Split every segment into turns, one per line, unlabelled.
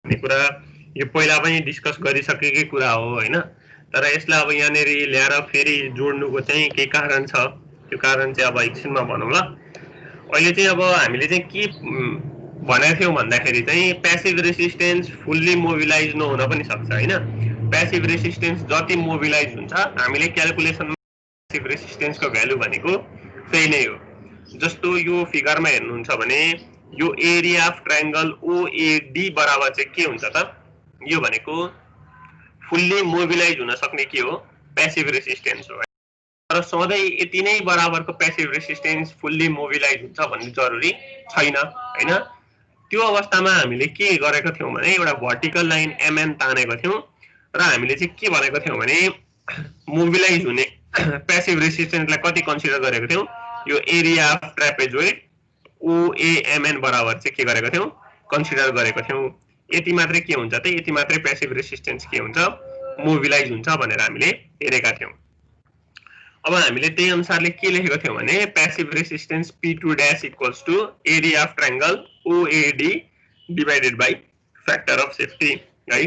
भन्ने कुरा यो पहिला पनि डिस्कस गरिसकेकै कुरा हो हैन। तर यसलाई अब यहाँनेरि ल्याएर फेरि जोड्नुको चाहिँ के कारण छ, त्यो कारण चाहिँ अब एकछिनमा भनौँला। अहिले चाहिँ अब हामीले चाहिँ के भनेको थियौँ भन्दाखेरि चाहिँ प्यासिभ रेसिस्टेन्स फुल्ली मोबिलाइज नहुन पनि सक्छ हैन। प्यासिभ रेसिस्टेन्स जति मोबिलाइज हुन्छ हामीले क्याल्कुलेसनमा प्यासिभ रेसिस्टेन्सको भ्यालु भनेको त्यही नै हो। जस्तो यो फिगरमा हेर्नुहुन्छ भने यो एरिया अफ ट्रायंगल ओएडी बराबर चाहिँ के हुन्छ त, यो भनेको फुल्ली मोबिलाइज हुन सक्ने के हो, प्यासिभ रेसिस्टेन्स हो। तर सधैँ यति नै बराबरको प्यासिभ रेसिस्टेन्स फुल्ली मोबिलाइज हुन्छ भन्ने जरुरी छैन हैन। त्यो अवस्थामा हामीले के गरेको थियौँ भने एउटा भर्टिकल लाइन एमएन तानेको थियौँ र हामीले चाहिँ के भनेको थियौँ भने मोबिलाइज हुने प्यासिभ रेसिस्टेन्सलाई कति कन्सिडर गरेको थियौँ, यो एरिया अफ ट्र्यापेजोइड ओएएमएन बराबर चाहिँ के गरेको थियौँ, कन्सिडर गरेको थियौँ। यति मात्रै के हुन्छ त, यति मात्रै प्यासिभ रेसिस्टेन्स के हुन्छ, मोबिलाइज हुन्छ भनेर हामीले हेरेका थियौँ। अब हामीले त्यही अनुसारले के लेखेको थियौँ भने passive resistance P2 dash equals to area of triangle OAD divided by factor of safety है।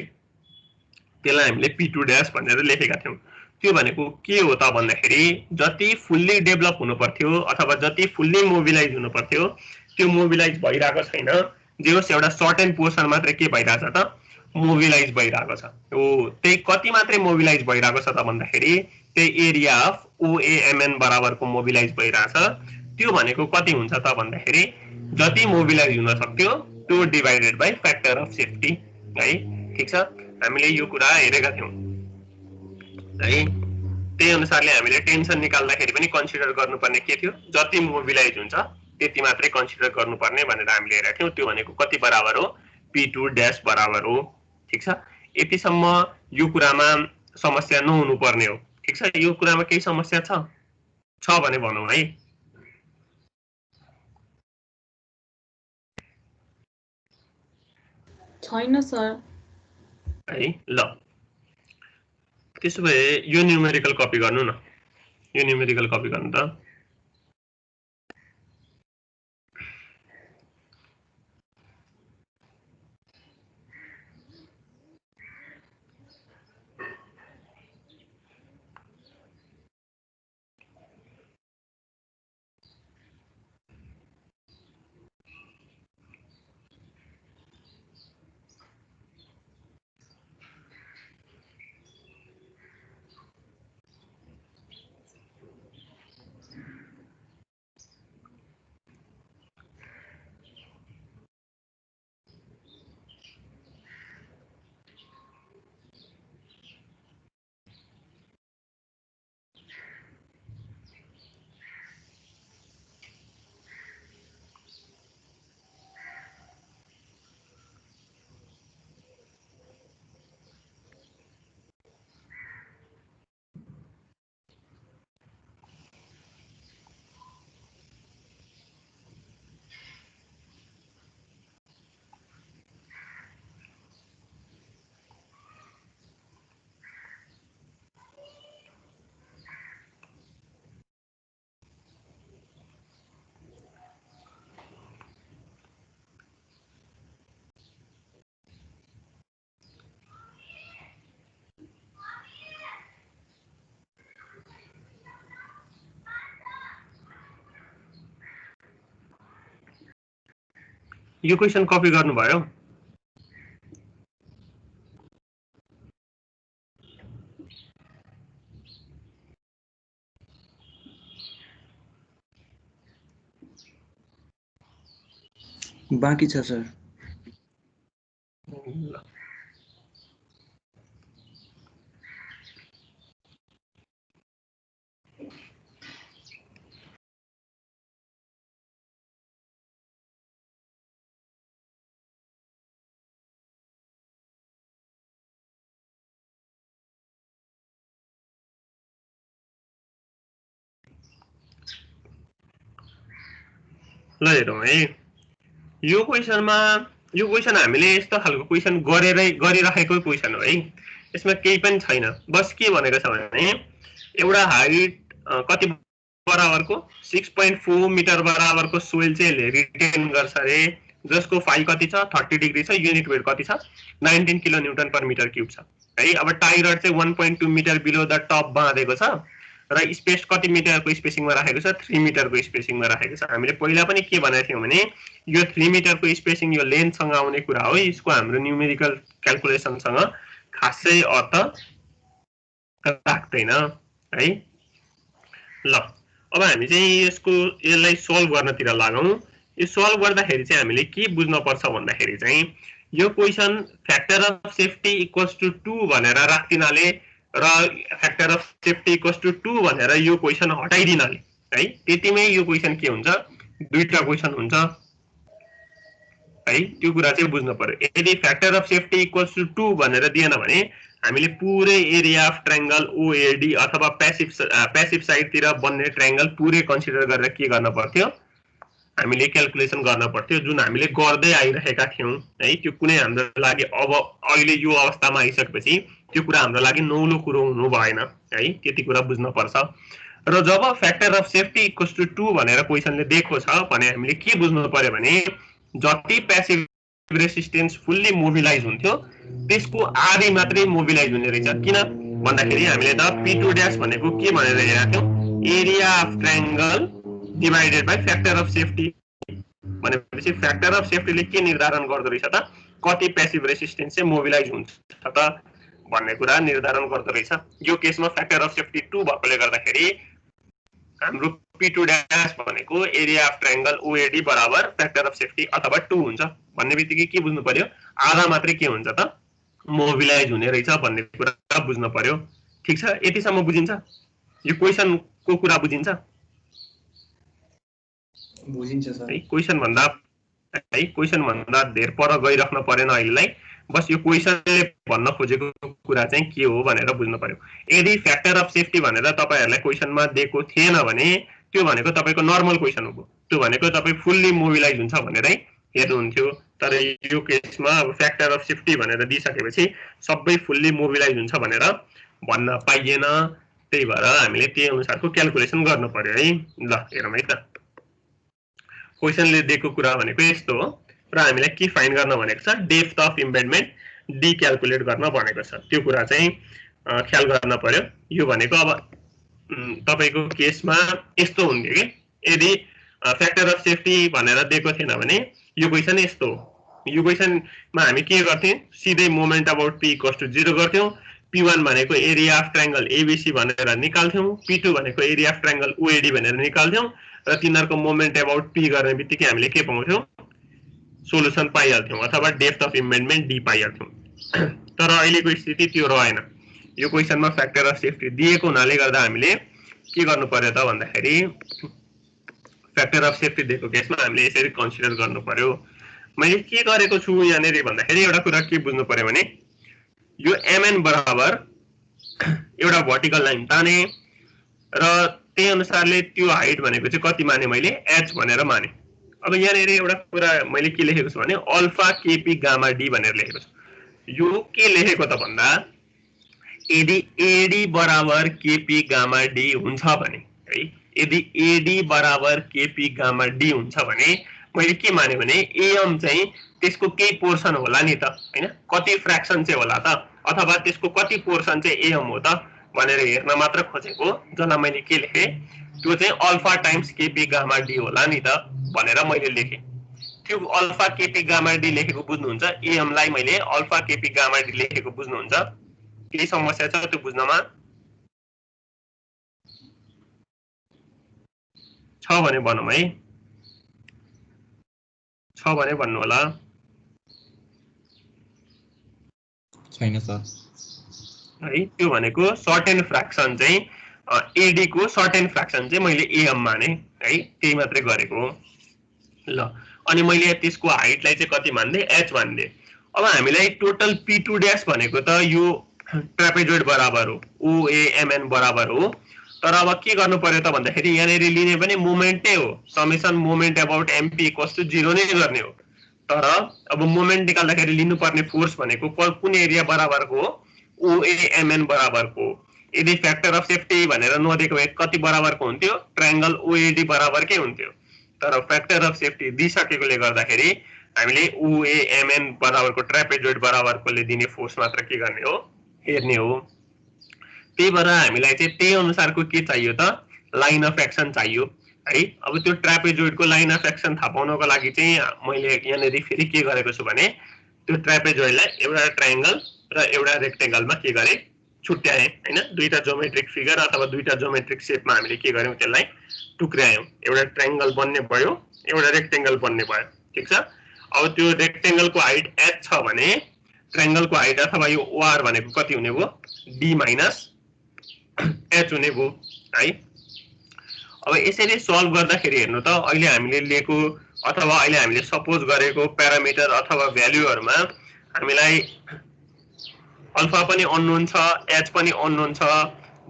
त्यसलाई हामीले P2 डैश भनेर लेखेका थियौँ। त्यो भनेको के हो त भन्दाखेरि जति फुल्ली डेभलप हुनु पर्थ्यो अथवा जति फुल्ली मोबिलाइज हुनु पर्थ्यो त्यो मोबिलाइज भइरहेको छैन। जे होस् एउटा सर्टेन पोर्सन मात्रै के भइरहेछ त, मोबिलाइज भइरहेको छ। हो, त्यही कति मात्रै मोबिलाइज भइरहेको छ त भन्दाखेरि त्यही एरिया अफ ओएएमएन बराबरको मोबिलाइज भइरहेछ। त्यो भनेको कति हुन्छ त भन्दाखेरि जति मोबिलाइज हुन सक्थ्यो त्यो divided by factor of safety है। ठीक छ, हामीले यो कुरा हेरेका थियौँ है। त्यही अनुसारले हामीले टेन्सन निकाल्दाखेरि पनि कन्सिडर गर्नुपर्ने के थियो, जति मोबिलाइज हुन्छ त्यति मात्रै कन्सिडर गर्नुपर्ने भनेर हामीले हेरेका थियौँ। त्यो भनेको कति बराबर हो, P2 डैश बराबर हो। ठीक छ, यतिसम्म यो कुरामा समस्या नहुनु पर्ने हो। ठीक छ, यो कुरामा केही समस्या छ भने भनौँ है।
छैन सर
है। ल त्यसो भए यो न्युमेरिकल कपी गर्नु न, यो न्युमेरिकल कपी गर्नु त। यो क्वेशन कपी गर्नुभयो?
बाँकी छ सर।
ल हेरौँ है। यो क्वेशन हामीले यस्तो खालको क्वेशन गरिराखेको क्वेशन हो है। यसमा केही पनि छैन, बस के भनेको छ भने एउटा हाइट कति बराबरको 6.4 मिटर बराबरको सोइल चाहिँ रिटेन गर्छ रे जसको फाइ कति छ 30 डिग्री छ, युनिट वेट कति छ 19 kilonewton per metre cube छ है। अब टाई रड चाहिँ 1.2 मिटर बिलो द टप बाँधेको छ र स्पेस कति मिटरको स्पेसिङमा राखेको छ 3 मिटरको स्पेसिङमा राखेको छ। हामीले पहिला पनि के भनेको थियौं भने यो 3 मिटरको स्पेसिङ यो लेन्थसँग आउने कुरा हो, यसको हाम्रो न्यूमेरिकल क्याल्कुलेसनसँग खासै अर्थ राख्दैन है। ल अब हामी चाहिँ यसलाई सल्भ गर्नतिर लागौं। यो सल्भ गर्दाखेरि चाहिँ हामीले के बुझ्न पर्छ भन्दाखेरि चाहिँ यो question factor of safety equals to 2 भनेर राख्दिनाले र factor of safety equals to 2 भनेर यो क्वेशन हटाइदिनाले है त्यतिमै यो क्वेशन के हुन्छ, दुईटा क्वेशन हुन्छ है। त्यो कुरा चाहिँ बुझ्नु पर्यो। यदि factor of safety equals to 2 भनेर दिएन भने हामीले पुरै एरिया अफ ट्रायंगल ओएडी अथवा प्यासिभ साइडतिर बन्ने ट्रायंगल पुरै कन्सिडर गरेर के गर्न पर्थ्यो, हामीले क्याल्कुलेसन गर्न पर्थ्यो, जुन हामीले गर्दै आइरहेका थियौं है। त्यो कुनै हाम्रो लागि अब अहिले यो अवस्थामा आइसकेपछि त्यो कुरा हाम्रो लागि नौलो कुरो हुनु भएन है, त्यति कुरा बुझ्न पर्छ। र जब factor of safety equals to 2 भनेर क्वेशनले दिएको छ भने हामीले के बुझ्नु पर्यो भने जति प्यासिभ रेसिस्टेन्स फुल्ली मोबिलाइज हुन्थ्यो त्यसको आधी मात्रै मोबिलाइज हुने रहेछ। किन भन्दाखेरि हामीले त P2 ड्याश भनेको के भनेर हेरेका थियौं, area of triangle divided by factor of safety भनेपछि फ्याक्टर अफ सेफ्टीले के निर्धारण गर्दो रहेछ त, कति प्यासिभ रेसिस्टेन्स चाहिँ मोबिलाइज हुन्छ त भन्ने कुरा निर्धारण गर्दो रहेछ। यो केसमा फ्याक्टर अफ सेफ्टी 2 भएकोले गर्दाखेरि हाम्रो P2 ड्याश भनेको एरिया अफ ट्रायंगल ओएडी बराबर फ्याक्टर अफ सेफ्टी अथवा 2 हुन्छ भन्ने बित्तिकै के बुझ्नु पर्यो, आधा मात्रै के हुन्छ त मोबिलाइज हुने रहेछ भन्ने कुरा बुझ्नु पर्यो। ठीक छ, यतिसम्म बुझिन्छ? यो क्वेशनको कुरा बुझिन्छ?
बुझिन्छ सर।
क्वेशन भन्दा धेर पर गइराख्न परेन अहिलेलाई, बस यो क्वेशनले भन्न खोजेको कुरा चाहिँ के हो भनेर बुझ्नु पर्यो। यदि फ्याक्टर अफ सेफ्टी भनेर तपाईहरुलाई क्वेशनमा दिएको थिएन भने त्यो भनेको तपाईको नर्मल क्वेशन हो, त्यो भनेको तपाई फुल्ली मोबिलाइज हुन्छ भनेरै हेर्नुहुन्थ्यो। तर यो केसमा अब फ्याक्टर अफ सेफ्टी भनेर दिइसकेपछि सबै फुल्ली मोबिलाइज हुन्छ भनेर भन्न पाइएन, त्यही भएर हामीले त्यही अनुसारको क्याल्कुलेसन गर्न पर्यो है। ल हेरौँ है त, क्वेशनले दिएको कुरा भनेको यस्तो हो र हामीलाई के फाइन्ड गर्न भनेको छ, डेप्थ अफ इम्बेडमेन्ट डी क्याल्कुलेट गर्न भनेको छ। त्यो कुरा चाहिँ ख्याल गर्न पर्यो। यो भनेको अब तपाईको केसमा यस्तो हुन्थ्यो कि यदि फ्याक्टर अफ सेफ्टी भनेर दिएको थिएन भने यो क्वेशन यस्तो हो। यो क्वेशनमा हामी के गर्थ्यौं, सिधै moment about p equals to 0 गर्थ्यौं, p1 भनेको एरिया अफ ट्रायंगल एबीसी भनेर निकाल्थ्यौं, p2 भनेको एरिया अफ ट्रायंगल ओएडी भनेर निकाल्थ्यौं र तिनीहरुको मोमेन्ट अबाउट p गर्ने बित्तिकै हामीले के पाउँथ्यौं, सोलुसन पाइहाल्थ्यौं अथवा डेप्थ अफ इम्बेडमेन्ट डी पाइहाल्थ्यौं। तर अहिलेको स्थिति त्यो रहेन। यो क्वेशनमा फ्याक्टर अफ सेफ्टी दिएको हुनाले गर्दा हामीले के गर्नु पर्यो त भन्दाखेरि फ्याक्टर अफ सेफ्टी दिएको केसमा हामीले यसरी कन्सिडर गर्नु पर्यो। मैले के गरेको छु यहाँनेरि भन्दाखेरि एउटा कुरा के बुझ्नु पर्यो भने यो mn बराबर एउटा भर्टिकल लाइन ताने र त्यही अनुसारले त्यो हाइट भनेको चाहिँ कति माने, मैले h भनेर माने। अब यहाँनेरि एउटा कुरा मैले के लेखेको छु भने अल्फा केपी गामा डी भनेर लेखेको छु। यो के लेखेको त भन्दा यदि एडी बराबर केपी गामा डी हुन्छ भने है, यदि एडी बराबर केपी गामा डी हुन्छ भने मैले के माने भने एम चाहिँ त्यसको केही पोर्सन होला नि त हैन, कति फ्र्याक्सन चाहिँ होला त अथवा त्यसको कति पोर्सन चाहिँ एम हो त भनेर हेर्न मात्र खोजेको, जसलाई मैले के लेखे त्यो चाहिँ alpha times KP gamma D होला नि त भनेर मैले लेखे। त्यो अल्फा केपी गामा डी लेखेको बुझ्नुहुन्छ, एम लाई मैले अल्फा केपी गामा डी लेखेको बुझ्नुहुन्छ? केही समस्या छ त्यो बुझ्नमा? छ भने भनौँ है, छ भने भन्नु होला।
छैन सर
है, त्यो भनेको सर्टेन फ्र्याक्सन चाहिँ एडी को सर्टेन फ्र्याक्सन चाहिँ मैले एम माने है, त्यही मात्रै गरेको। ल अनि मैले त्यसको हाइटलाई चाहिँ कति मान्दे, h मान्दे। अब हामीलाई टोटल p2 ड्याश भनेको त यो ट्रापेजोइड बराबर हो, OAMN बराबर हो। तर अब के गर्नु पर्यो त भन्दाखेरि यहाँनेरि लिने पनि मोमेन्टै हो, summation moment about mp equals to 0 नै गर्ने हो। तर अब मोमेन्ट निकाल्दाखेरि लिनुपर्ने फोर्स भनेको कुन एरिया बराबरको हो, OAMN बराबरको। यदि फ्याक्टर अफ सेफ्टी भनेर नदिएको भए कति बराबरको हुन्थ्यो, ट्रायंगल ओएडी बराबरकै हुन्थ्यो। तर फ्याक्टर अफ सेफ्टी दिइसकेकोले गर्दाखेरि हामीले UAMN बराबरको ट्रापेजोइड बराबरकोले दिने फोर्स मात्र के गर्ने हो हेर्ने हो। त्यही भएर हामीलाई चाहिँ त्यही अनुसारको के चाहियो त लाइन अफ एक्सन चाहियो है। अब त्यो ट्रापेजोइडको लाइन अफ एक्सन थाहा पाउनको लागि चाहिँ मैले यहाँनिर फेरि के गरेको छु भने त्यो ट्रापेजोइडलाई एउटा ट्रायंगल र एउटा रेक्टेंगलमा के गरे छुट्याए हैन। दुईटा ज्योमेट्रिक फिगर अथवा दुईटा ज्योमेट्रिक शेपमा हामीले के गर्यौं त्यसलाई टुक्र्यायौं। एउटा ट्रायंगल बन्ने भयो, एउटा रेक्टेंगल बन्ने भयो। ठीक छ। अब त्यो रेक्टेंगलको हाइट h छ भने ट्रायंगलको हाइट अथवा यो OR भनेको कति हुने भयो d माइनस h हुने भयो है। अब यसरी सल्भ गर्दाखेरि हेर्नु त अहिले हामीले लिएको अथवा अहिले हामीले सपोज गरेको प्यारामिटर अथवा भ्यालुहरुमा हामीलाई अल्फा पनि अननोन छ, h पनि अननोन छ,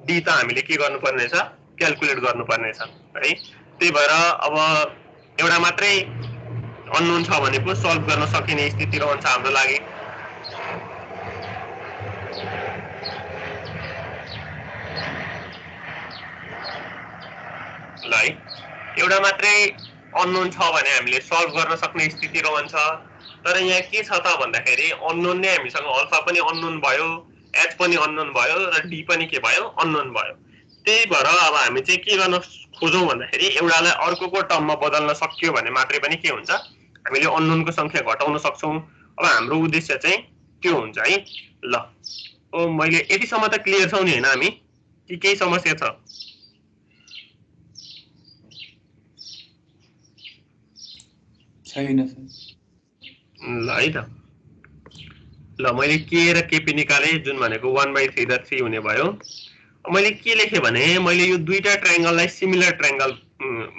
d त हामीले के गर्नुपर्ने छ क्याल्कुलेट गर्नुपर्ने छ है। त्यही भएर अब एउटा मात्रै अननोन छ भने पो सल्भ गर्न सकिने स्थिति रहन्छ हाम्रो लागि। ल है, एउटा मात्रै अननोन छ भने हामीले सल्भ गर्न सक्ने स्थिति रहन्छ। तर यहाँ के छ त भन्दाखेरि अननोन नै हामीसँग अल्फा पनि अननोन भयो, h पनि अननोन भयो र d पनि के भयो अननोन भयो। त्यही भएर अब हामी चाहिँ के गर्न खोजौं भन्दाखेरि एउटालाई अर्कोको टर्ममा बदल्न सकियो भने मात्रै पनि के हुन्छ हामीले अननोनको संख्या घटाउन सक्छौं। अब हाम्रो उद्देश्य चाहिँ त्यो हुन्छ है। ल ओ मैले यतिसम्म त क्लियर छौ नि हैन हामी कि केही समस्या छ?
छैन सर।
ल है त। ल मैले के र केपी निकाले जुन भनेको 1/3 र 3 हुने भयो। मैले के लेखे भने मैले यो दुईटा ट्रायंगललाई सिमिलर ट्रायंगल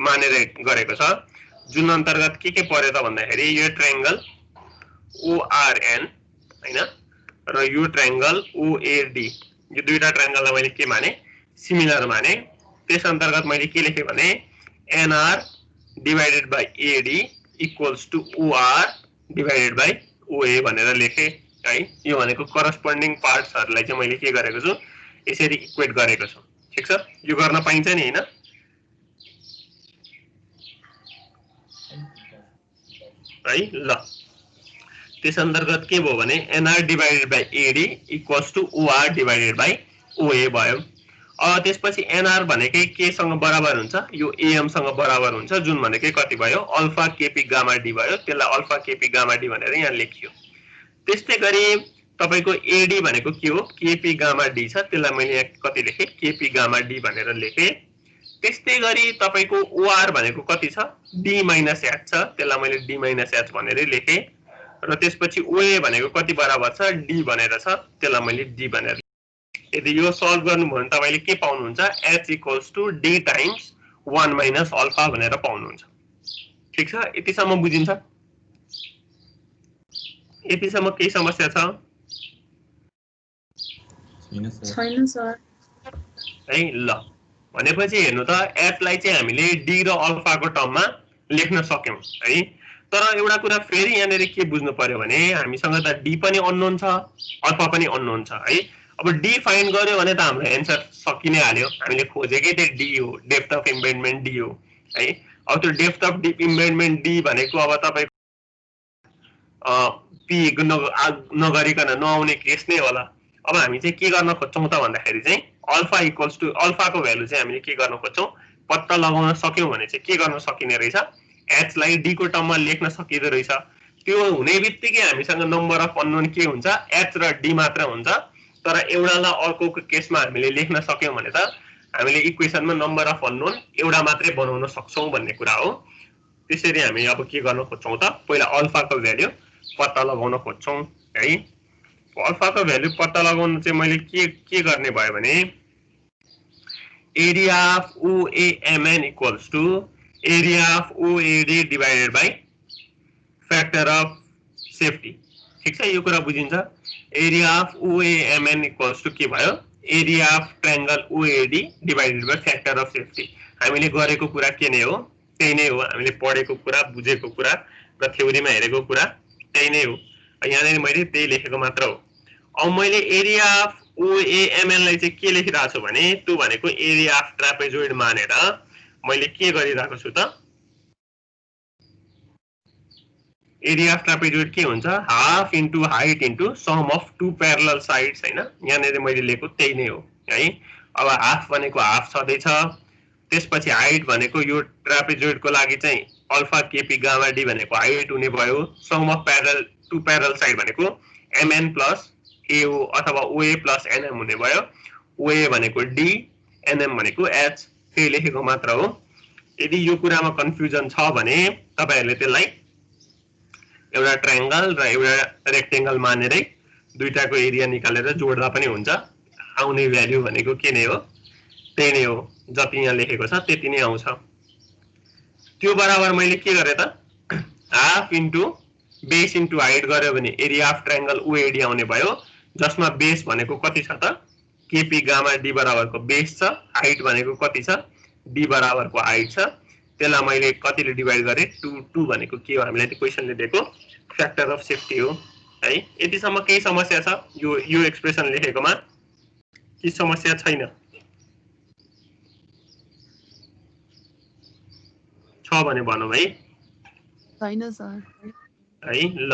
मानेर गरेको छ जुन अन्तर्गत के पर्यो त भन्दाखेरि यो ट्रायंगल ORN हैन र यो ट्रायंगल OAD यो दुईटा ट्रायंगललाई मैले के माने सिमिलर माने। त्यस अन्तर्गत मैले के लेखे भने NR divided by AD equals to OR divided by OA भनेर लेखे है। यो भनेको करस्पोन्डिङ पार्ट्सहरुलाई चाहिँ मैले के गरेको छु यसरी इक्वेट गरेको छु। ठीक छ। यो गर्न पाइन्छ नि हैन? है ल त्यस अन्तर्गत के भयो भने NR divided by AD equals to OR divided by OA भयो। त्यसपछि NR भनेकै के सँग बराबर हुन्छ यो AM सँग बराबर हुन्छ जुन भनेकै कति भयो अल्फा केपी गामा डी भयो। त्यसलाई अल्फा केपी गामा डी भनेर यहाँ लेखियो। त्यस्तै गरी तपाईको AD भनेको के हो केपी गामा डी छ, त्यसलाई मैले यहाँ कति लेखे केपी गामा डी भनेर लेखे। त्यस्तै गरी तपाईको OR भनेको कति छ d माइनस h छ, त्यसलाई मैले d माइनस h भनेर लेखे। र त्यसपछि OA भनेको कति बराबर छ d भनेर छ, त्यसलाई मैले d भनेर। यदि यो सल्भ गर्नुभयो भने तपाईले के पाउनुहुन्छ h equals to d times 1 minus alpha भनेर पाउनुहुन्छ। ठीक छ। यतिसम्म बुझिन्छ? यतिसम्म केही समस्या छ?
छैन सर।
है ल भनेपछि हेर्नु त h लाई चाहिँ हामीले d र अल्फा को टर्ममा लेख्न सक्यौं है। तर एउटा कुरा फेरि यहाँनेर के बुझ्नु पर्यो भने हामीसँग त d पनि अननोन छ अल्फा पनि अननोन छ है। अब d फाइन्ड गर्यो भने त हाम्रो एन्सर सकिने हाल्यो। हामीले खोजेकै त्यो d हो, डेप्थ अफ इम्बेडमेन्ट d हो है। अब त्यो डेप्थ अफ डीप इम्बेडमेन्ट d भनेको अब तपाईको p नगरिकन नआउने केस नै होला। अब हामी चाहिँ के गर्न खोज्छौं त भन्दाखेरि चाहिँ अल्फा इक्वल्स टु अल्फा को भ्यालु चाहिँ हामीले के गर्न खोज्छौं पत्ता लगाउन सक्यौं भने चाहिँ के गर्न सकिने रहेछ h लाई d को टर्ममा लेख्न सकिँदो रहेछ। त्यो हुने बित्तिकै हामीसँग नम्बर अफ अननोन के हुन्छ h र d मात्र हुन्छ। तर एउटालाई अर्कोको केसमा हामीले लेख्न सक्यौं भने त हामीले इक्वेसनमा नम्बर अफ अननोन एउटा मात्रै बनाउन सक्छौं भन्ने कुरा हो। त्यसरी हामी अब के गर्न खोज्छौं त पहिला अल्फा को भ्यालु पत्ता लगाउन खोज्छौं है। अल्फा को भ्यालु पत्ता लगाउन चाहिँ मैले के गर्ने भयो भने area of OAMN equals to area of OAD divided by factor of safety. ठीक छ। यो कुरा बुझिन्छ? Area of OAMN equals to के भयो area of triangle OAD divided by factor of safety. हामीले गरेको कुरा के नै हो त्यही नै हो। हामीले पढेको कुरा बुझेको कुरा र थ्योरीमा हेरेको कुरा त्यही नै हो। यहाँ मैले त्यही लेखेको मात्र हो। अब मैले एरिया अफ OAMN लाई चाहिँ के लेखिरहेको छु भने त्यो भनेको एरिया अफ ट्रापेजोइड मानेर मैले के गरिरहेको छु त एरिया अफ ट्रापेजोइड के हुन्छ half into height into sum of two parallel sides हैन यहाँनिर मैले लेखेको त्यही नै हो है अब हाफ भनेको हाफ छँदैछ त्यसपछि हाइट भनेको यो ट्रापेजोइडको लागि चाहिँ अल्फा केपी गामा डी भनेको हाइट हुने भयो sum of parallel to parallel side भनेको एमएन प्लस एओ अथवा ओए प्लस एनएम हुने भयो ओए भनेको डी एनएम भनेको एच त्यही लेखेको मात्र हो यदि यो कुरामा कन्फ्युजन छ भने तपाईहरुले त्यसलाई एउटा ट्रायंगल र एउटा रेक्टेंगल मानेरै दुईटाको एरिया निकालेर जोड्दा पनि हुन्छ आउने भ्यालु भनेको के नै हो त्यही नै हो जति यहाँ लेखेको छ त्यति नै आउँछ त्यो बराबर मैले के गरे त half into base into height गर्यो भने एरिया अफ ट्रायंगल ओएडी आउने भयो जसमा बेस भनेको कति छ त केपी गामा डी बराबरको बेस छ हाइट भनेको कति छ डी बराबरको हाइट छ त्यसलाई मैले कतिले डिवाइड गरे 2 भनेको के हो हामीलाई त्यो क्वेशनले दिएको फ्याक्टर अफ सेफ्टी हो है यतिसम्म केही समस्या छ यो एक्सप्रेसन लेखेकोमा के समस्या छैन छ भने भनौं है
छैन सर
है ल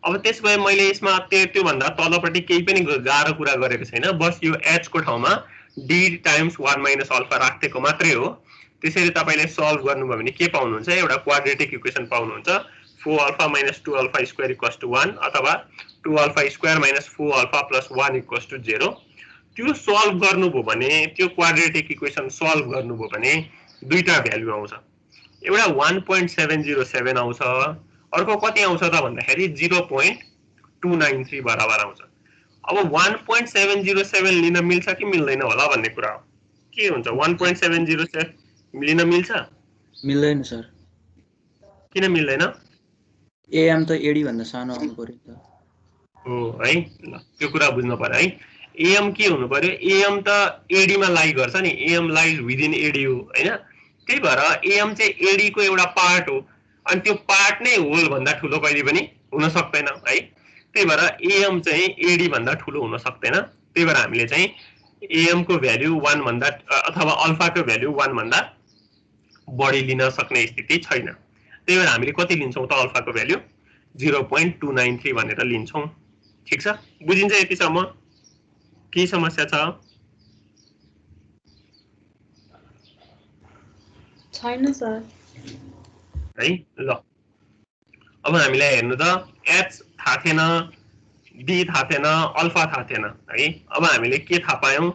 अब त्यसभए मैले यसमा त्यो भन्दा तलपट्टि केही पनि गाह्रो कुरा गरेको छैन बस यो h को ठाउँमा d टाइम्स 1 माइनस अल्फा राखेको मात्रै हो त्यसैले तपाईले सल्भ गर्नुभयो भने के पाउनुहुन्छ एउटा क्वाड्रेटिक इक्वेसन पाउनुहुन्छ 4α - 2α² = 1 अथवा 2α² - 4α + 1 = 0 त्यो सल्भ गर्नुभयो भने त्यो क्वाड्रेटिक इक्वेसन सल्भ गर्नुभयो भने दुईटा भ्यालु आउँछ एउटा 1.707 आउँछ अर्को कति आउँछ त भन्दाखेरि 0.293 बराबर आउँछ अब 1.707 लिन मिल्छ कि मिल्दैन होला भन्ने कुरा हो के हुन्छ 1.707 लिन मिल्छ
मिल्दैन सर
किन मिल्दैन
एएम त एडी भन्दा सानो आउनु पर्यो त
हो है ल त्यो कुरा बुझ्नु पर्यो है एएम के हुनु पर्यो एएम त एडी मा लाई गर्छ नि एएम लाइज विदिन एडी हो हैन त्यही भएर एएम चाहिँ एडी को एउटा पार्ट हो अनि त्यो पार्ट नै होल भन्दा ठुलो कहिले पनि हुन सक्दैन है त्यही भएर एएम चाहिँ एडी भन्दा ठुलो हुन सक्दैन त्यही भएर हामीले चाहिँ एएम को भ्यालु 1 भन्दा अथवा अल्फा को भ्यालु 1 भन्दा बढी लिन सक्ने स्थिति छैन त्यही भएर हामीले कति लिन्छौं त अल्फा को भ्यालु 0.293 भनेर लिन्छौं ठीक छ बुझिन्छ यतिसम्म के समस्या छ
छैन सर
है ल अब हामीलाई हेर्नु त h थाहा थिएन d थाहा थिएन अल्फा थाहा थिएन है अब हामीले के थाहा पायौं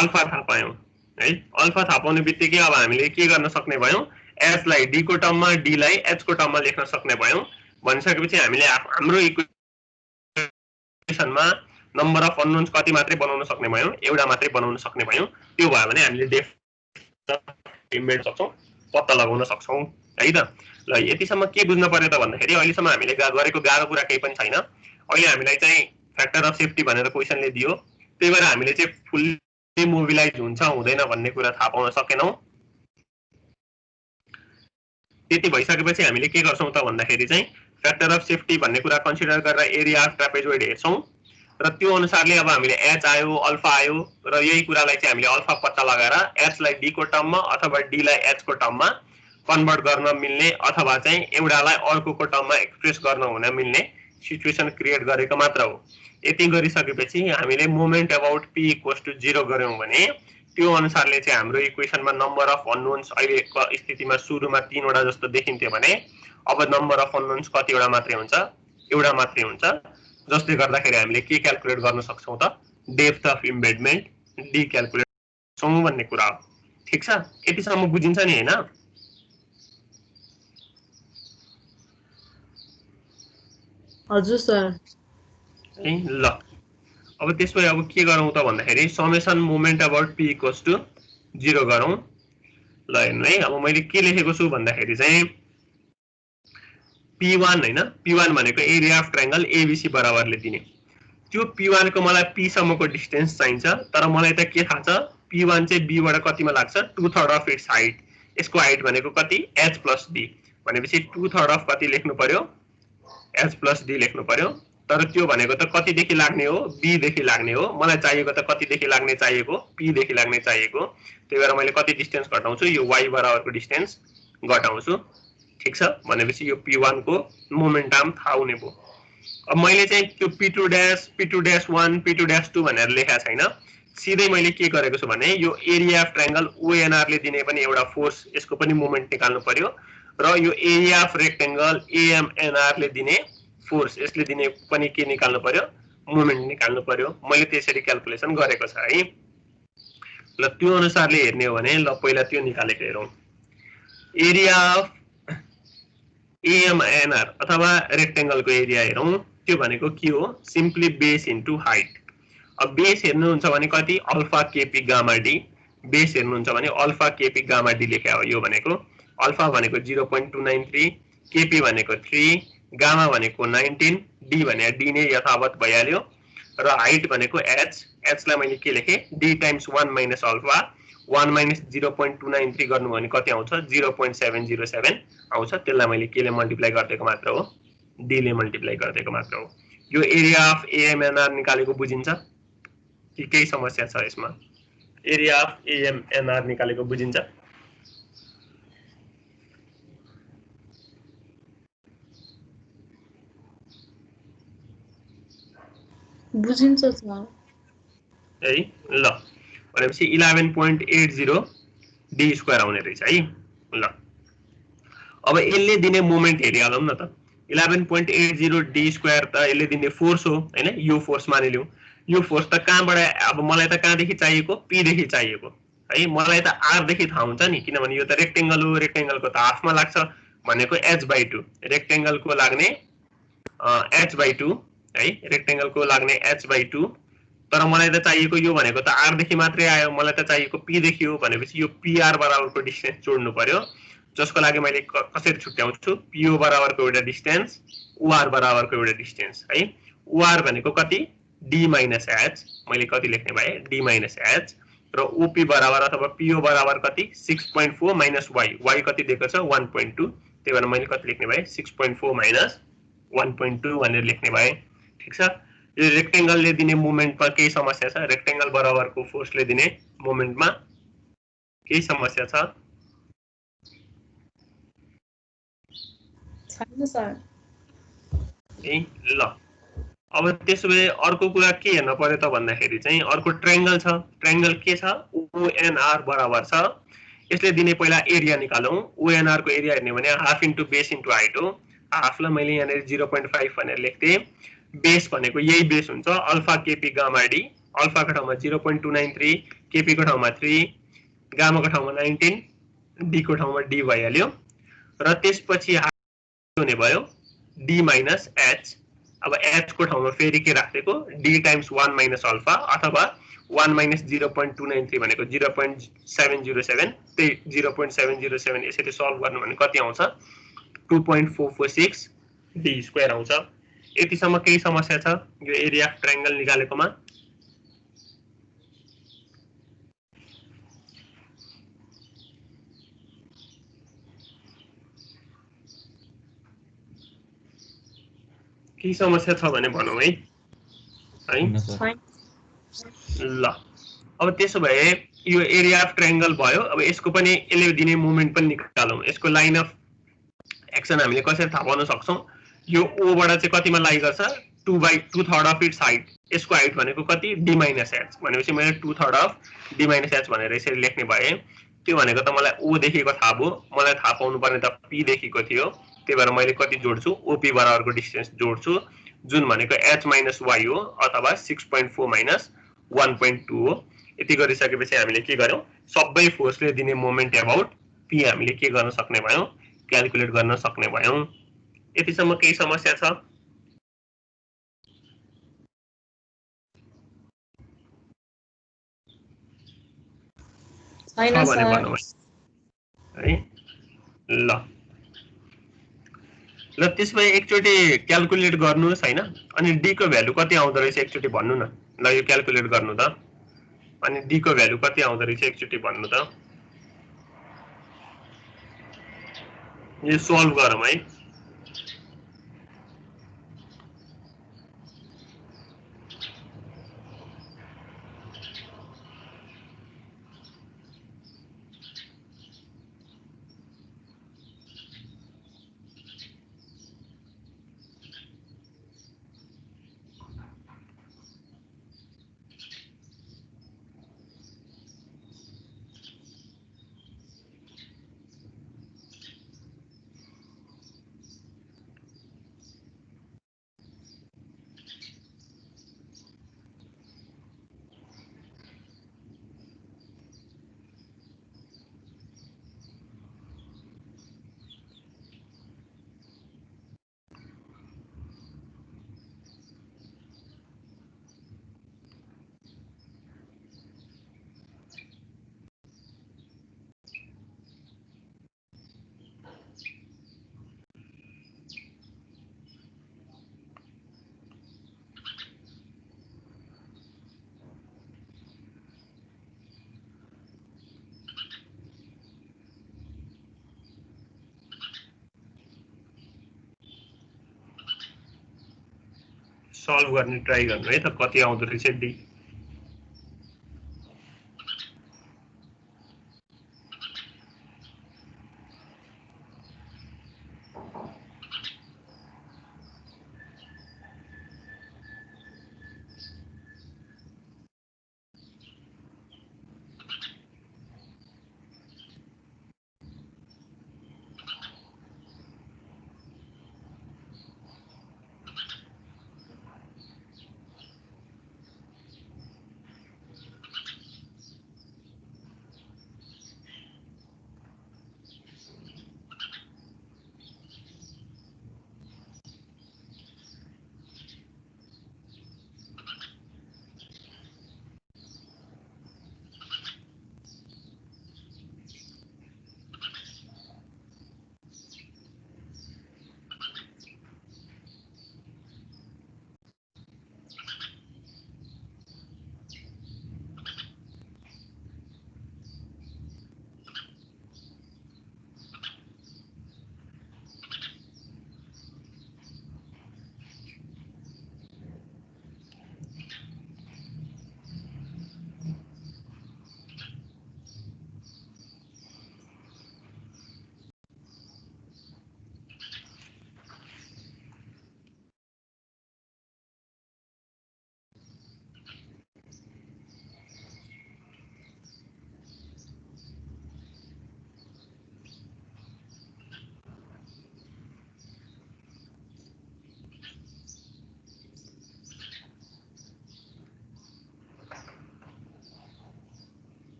अल्फा थाहा पायौं है अल्फा थाहा पाउने बित्तिकै अब हामीले के गर्न सक्ने भयौं h लाई d को टर्ममा d लाई h को टर्ममा लेख्न सक्ने भयौं भनिसकेपछि हामीले हाम्रो इक्वेसनमा नम्बर अफ अननोन्स कति मात्रै बनाउन सक्ने भयौं एउटा मात्रै बनाउन सक्ने भयौं त्यो भयो भने हामीले डेफ इम्बेड सक्छौं पत्ता लगाउन सक्छौं है त ल यतिसम्म के बुझ्न पर्यो त भन्दाखेरि अहिलेसम्म हामीले गरेको गाह्रो कुरा केही पनि छैन अहिले हामीलाई चाहिँ फ्याक्टर अफ सेफ्टी भनेर क्वेशनले दियो त्यही भएर हामीले चाहिँ फुल्ली मोबिलाइज हुन्छ हुँदैन भन्ने कुरा थाहा पाउन सकेनौं त्यति भइसकेपछि हामीले के गर्छौं त भन्दाखेरि चाहिँ फ्याक्टर अफ सेफ्टी भन्ने कुरा कन्सिडर गरेर एरिया अफ ट्रापेजोइड हेर्छौं र त्यो अनुसारले अब हामीले h आयो अल्फा आयो र यही कुरालाई चाहिँ हामीले अल्फा पत्ता लगाएर h लाई d को टर्ममा अथवा d लाई h को टर्ममा कन्भर्ट गर्न मिल्ने अथवा चाहिँ एउटालाई अर्कोको टर्ममा एक्सप्रेस गर्न हुन मिल्ने सिचुएसन क्रिएट गरेको मात्र हो यति गरिसकेपछि हामीले मोमेन्ट अबाउट p = 0 गर्यौं भने त्यो अनुसारले चाहिँ हाम्रो इक्वेसनमा नम्बर अफ अननोन्स अहिलेको स्थितिमा सुरुमा 3 वटा जस्तो देखिन्थ्यो भने अब नम्बर अफ अननोन्स कतिवटा मात्रै हुन्छ एउटा मात्रै हुन्छ जसले गर्दाखेरि हामीले के क्याल्कुलेट गर्न सक्छौं त डेप्थ अफ इम्बेडमेन्ट डी क्याल्कुलेट सक्छौं भन्ने कुरा हो ठीक छ यतिसम्म बुझिन्छ नि हैन
हजुर सर
है ल अब त्यसपछि अब के गरौँ त भन्दाखेरि समेसन मोमेन्ट अबाउट p = 0 गरौँ ल हेर्नु है अब मैले के लेखेको छु भन्दाखेरि चाहिँ p1 हैन p1 भनेको एरिया अफ ट्रायंगल एबीसी बराबरले दिने त्यो p1 को मलाई p सम्मको डिस्टेन्स चाहिन्छ तर मलाई त के थाहा छ p1 चाहिँ b बाट कतिमा लाग्छ 2/3 अफ इट्स हाइट यसको हाइट भनेको कति h + d भनेपछि 2/3 अफ कति लेख्नु पर्यो h + d लेख्नु पर्यो तर त्यो भनेको त कति देखि लाग्ने हो b देखि लाग्ने हो मलाई चाहिएको त कति देखि लाग्ने चाहिएको p देखि लाग्ने चाहिएको त्यही भएर मैले कति डिस्टेन्स घटाउँछु यो y बराबरको डिस्टेन्स घटाउँछु ठिक छ भनेपछि यो p1 को मोमेन्टम थाहा हुने भयो अब मैले चाहिँ त्यो p2 dash p2 dash 1 p2 dash 2 भनेर लेखेको छैन सिधै मैले के गरेको छु भने यो एरिया अफ ट्रायंगल ONR ले दिने पनि एउटा फोर्स यसको पनि मोमेन्ट निकाल्नु पर्यो र यो एरिया अफ रेक्टेंगल AMNR ले दिने फोर्स यसले दिने पनि के निकाल्नु पर्यो मोमेन्ट निकाल्नु पर्यो मैले त्यसरी क्याल्कुलेसन गरेको छ है ल त्यो अनुसारले हेर्ने हो भने ल पहिला त्यो निकालेको हेरौं एरिया अफ AMNR अथवा रेक्टेंगल को एरिया हेरौं त्यो भनेको के हो सिम्पली बेस इन्टु हाइट अब बेस हेर्नुहुन्छ भने कति alpha KP gamma D base हेर्नुहुन्छ भने अल्फा केपी गामा डी लेख्या हो यो भनेको अल्फा भनेको 0.293 केपी भनेको 3 गामा भनेको 19 डी भने डी नै यथावत भइहाल्यो र हाइट भनेको h लाई मैले के लेखे d times 1 minus alpha 1 minus 0.293 गर्नु भने कति आउँछ 0.707 आउँछ त्यसलाई मैले के ले मल्टिप्लाई गर्दिएको मात्र हो d ले मल्टिप्लाई गर्दिएको मात्र हो यो एरिया अफ AMNR निकालेको बुझिन्छ कि केही समस्या छ यसमा एरिया अफ AMNR निकालेको बुझिन्छ
बुझिन्छ सर
है ल भनेपछि 11.80 d स्क्वायर आउने रहेछ है ल अब यसले दिने मोमेन्ट हेरिहालौं न त 11.80 d स्क्वायर त यसले दिने फोर्स हो हैन यो फोर्स मानिलियौ यो फोर्स त कहाँबाट अब मलाई त कहाँदेखि चाहिएको p देखि चाहिएको है मलाई त r देखि थाहा हुन्छ नि किनभने यो त रेक्टेंगल हो रेक्टेंगलको त हाफमा लाग्छ भनेको h/2 रेक्टेंगलको लाग्ने h/2 है रेक्टेंगलको लाग्ने h/2 तर मलाई त चाहिएको यो भनेको त r देखि मात्रै आयो मलाई त चाहिएको p देखि हो भनेपछि यो pr बराबरको डिस्टेन्स जोड्नु पर्यो जसको लागि मैले कसरी छुट्याउँछु po बराबरको एउटा डिस्टेन्स ur बराबरको एउटा डिस्टेन्स है ur भनेको कति d minus h मैले कति लेख्ने भए d minus h र op बराबर अथवा po बराबर कति 6.4 minus y y कति दिएको छ 1.2 त्यही भएर मैले कति लेख्ने भए 6.4 minus 1.2 भनेर लेख्ने भए ठीक छ यो रेक्टेंगलले दिने मोमेन्टमा केही समस्या छ रेक्टेंगल बराबरको फोर्सले दिने मोमेन्टमा केही समस्या छ
छैन सर
ए ल अब त्यसोभए अर्को कुरा के हेर्न पर्यो त भन्दाखेरि चाहिँ अर्को ट्रायंगल छ ट्रायंगल के छ ONR बराबर छ यसले दिने पहिला एरिया निकालौं ONR को एरिया हेर्ने भने half into base into height हो हाफलाई मैले यहाँ 0.5 भनेर लेख्थे बेस भनेको यही बेस हुन्छ alpha KP gamma D alpha को ठाउँमा 0.293 केपी को ठाउँमा 3 गामा को ठाउँमा 19 डी को ठाउँमा डी भइहाल्यो र त्यसपछि हुने भयो d minus h अब h को ठाउँमा फेरि के राखेको d टाइम्स 1 minus अल्फा अथवा 1 minus 0.293 भनेको 0.707 त्यही 0.707 यसरी सल्भ गर्नु भने कति आउँछ 2.446 d स्क्वायर आउँछ यतिसम्म केही समस्या छ यो एरिया अफ ट्रायंगल निकालेकोमा केही समस्या छ भने भनौं है ल अब त्यसो भए यो एरिया अफ ट्रायंगल भयो अब यसको पनि यसले दिने मोमेन्ट पनि निकालौं यसको लाइन अफ एक्सन हामीले कसरी थाहा पाउन सक्छौं यो O बाट चाहिँ कतिमा लाई गर्छ 2/2 अफ इट्स हाइट यसको हाइट भनेको कति d minus h भनेपछि मैले 2/3 अफ d minus h भनेर यसरी लेख्ने भए त्यो भनेको त मलाई O देखिको थाहा भयो मलाई थाहा पाउनु पर्ने त p देखिको थियो त्यही भएर मैले कति जोड्छु OP बराबरको डिस्टेन्स जोड्छु जुन भनेको h minus y हो अथवा 6.4 minus 1.2 हो यति गरिसकेपछि हामीले के गर्यौं सबै फोर्सले दिने मोमेन्ट अबाउट p हामीले के गर्न सक्ने भयौं क्याल्कुलेट गर्न सक्ने भयौं यतिसम्म केही समस्या छ
छैन
भने
सर
भन्नु है ल ल त्यसमै एकचोटी क्याल्कुलेट गर्नुस् हैन अनि d को भ्यालु कति आउँदो रहेछ एकचोटी भन्नु न ल यो क्याल्कुलेट गर्नु त अनि d को भ्यालु कति आउँदो रहेछ एकचोटी भन्नु त यो सल्भ गरौँ है सल्भ गर्ने ट्राई गर्नु है त कति आउँदो रहेछ डी।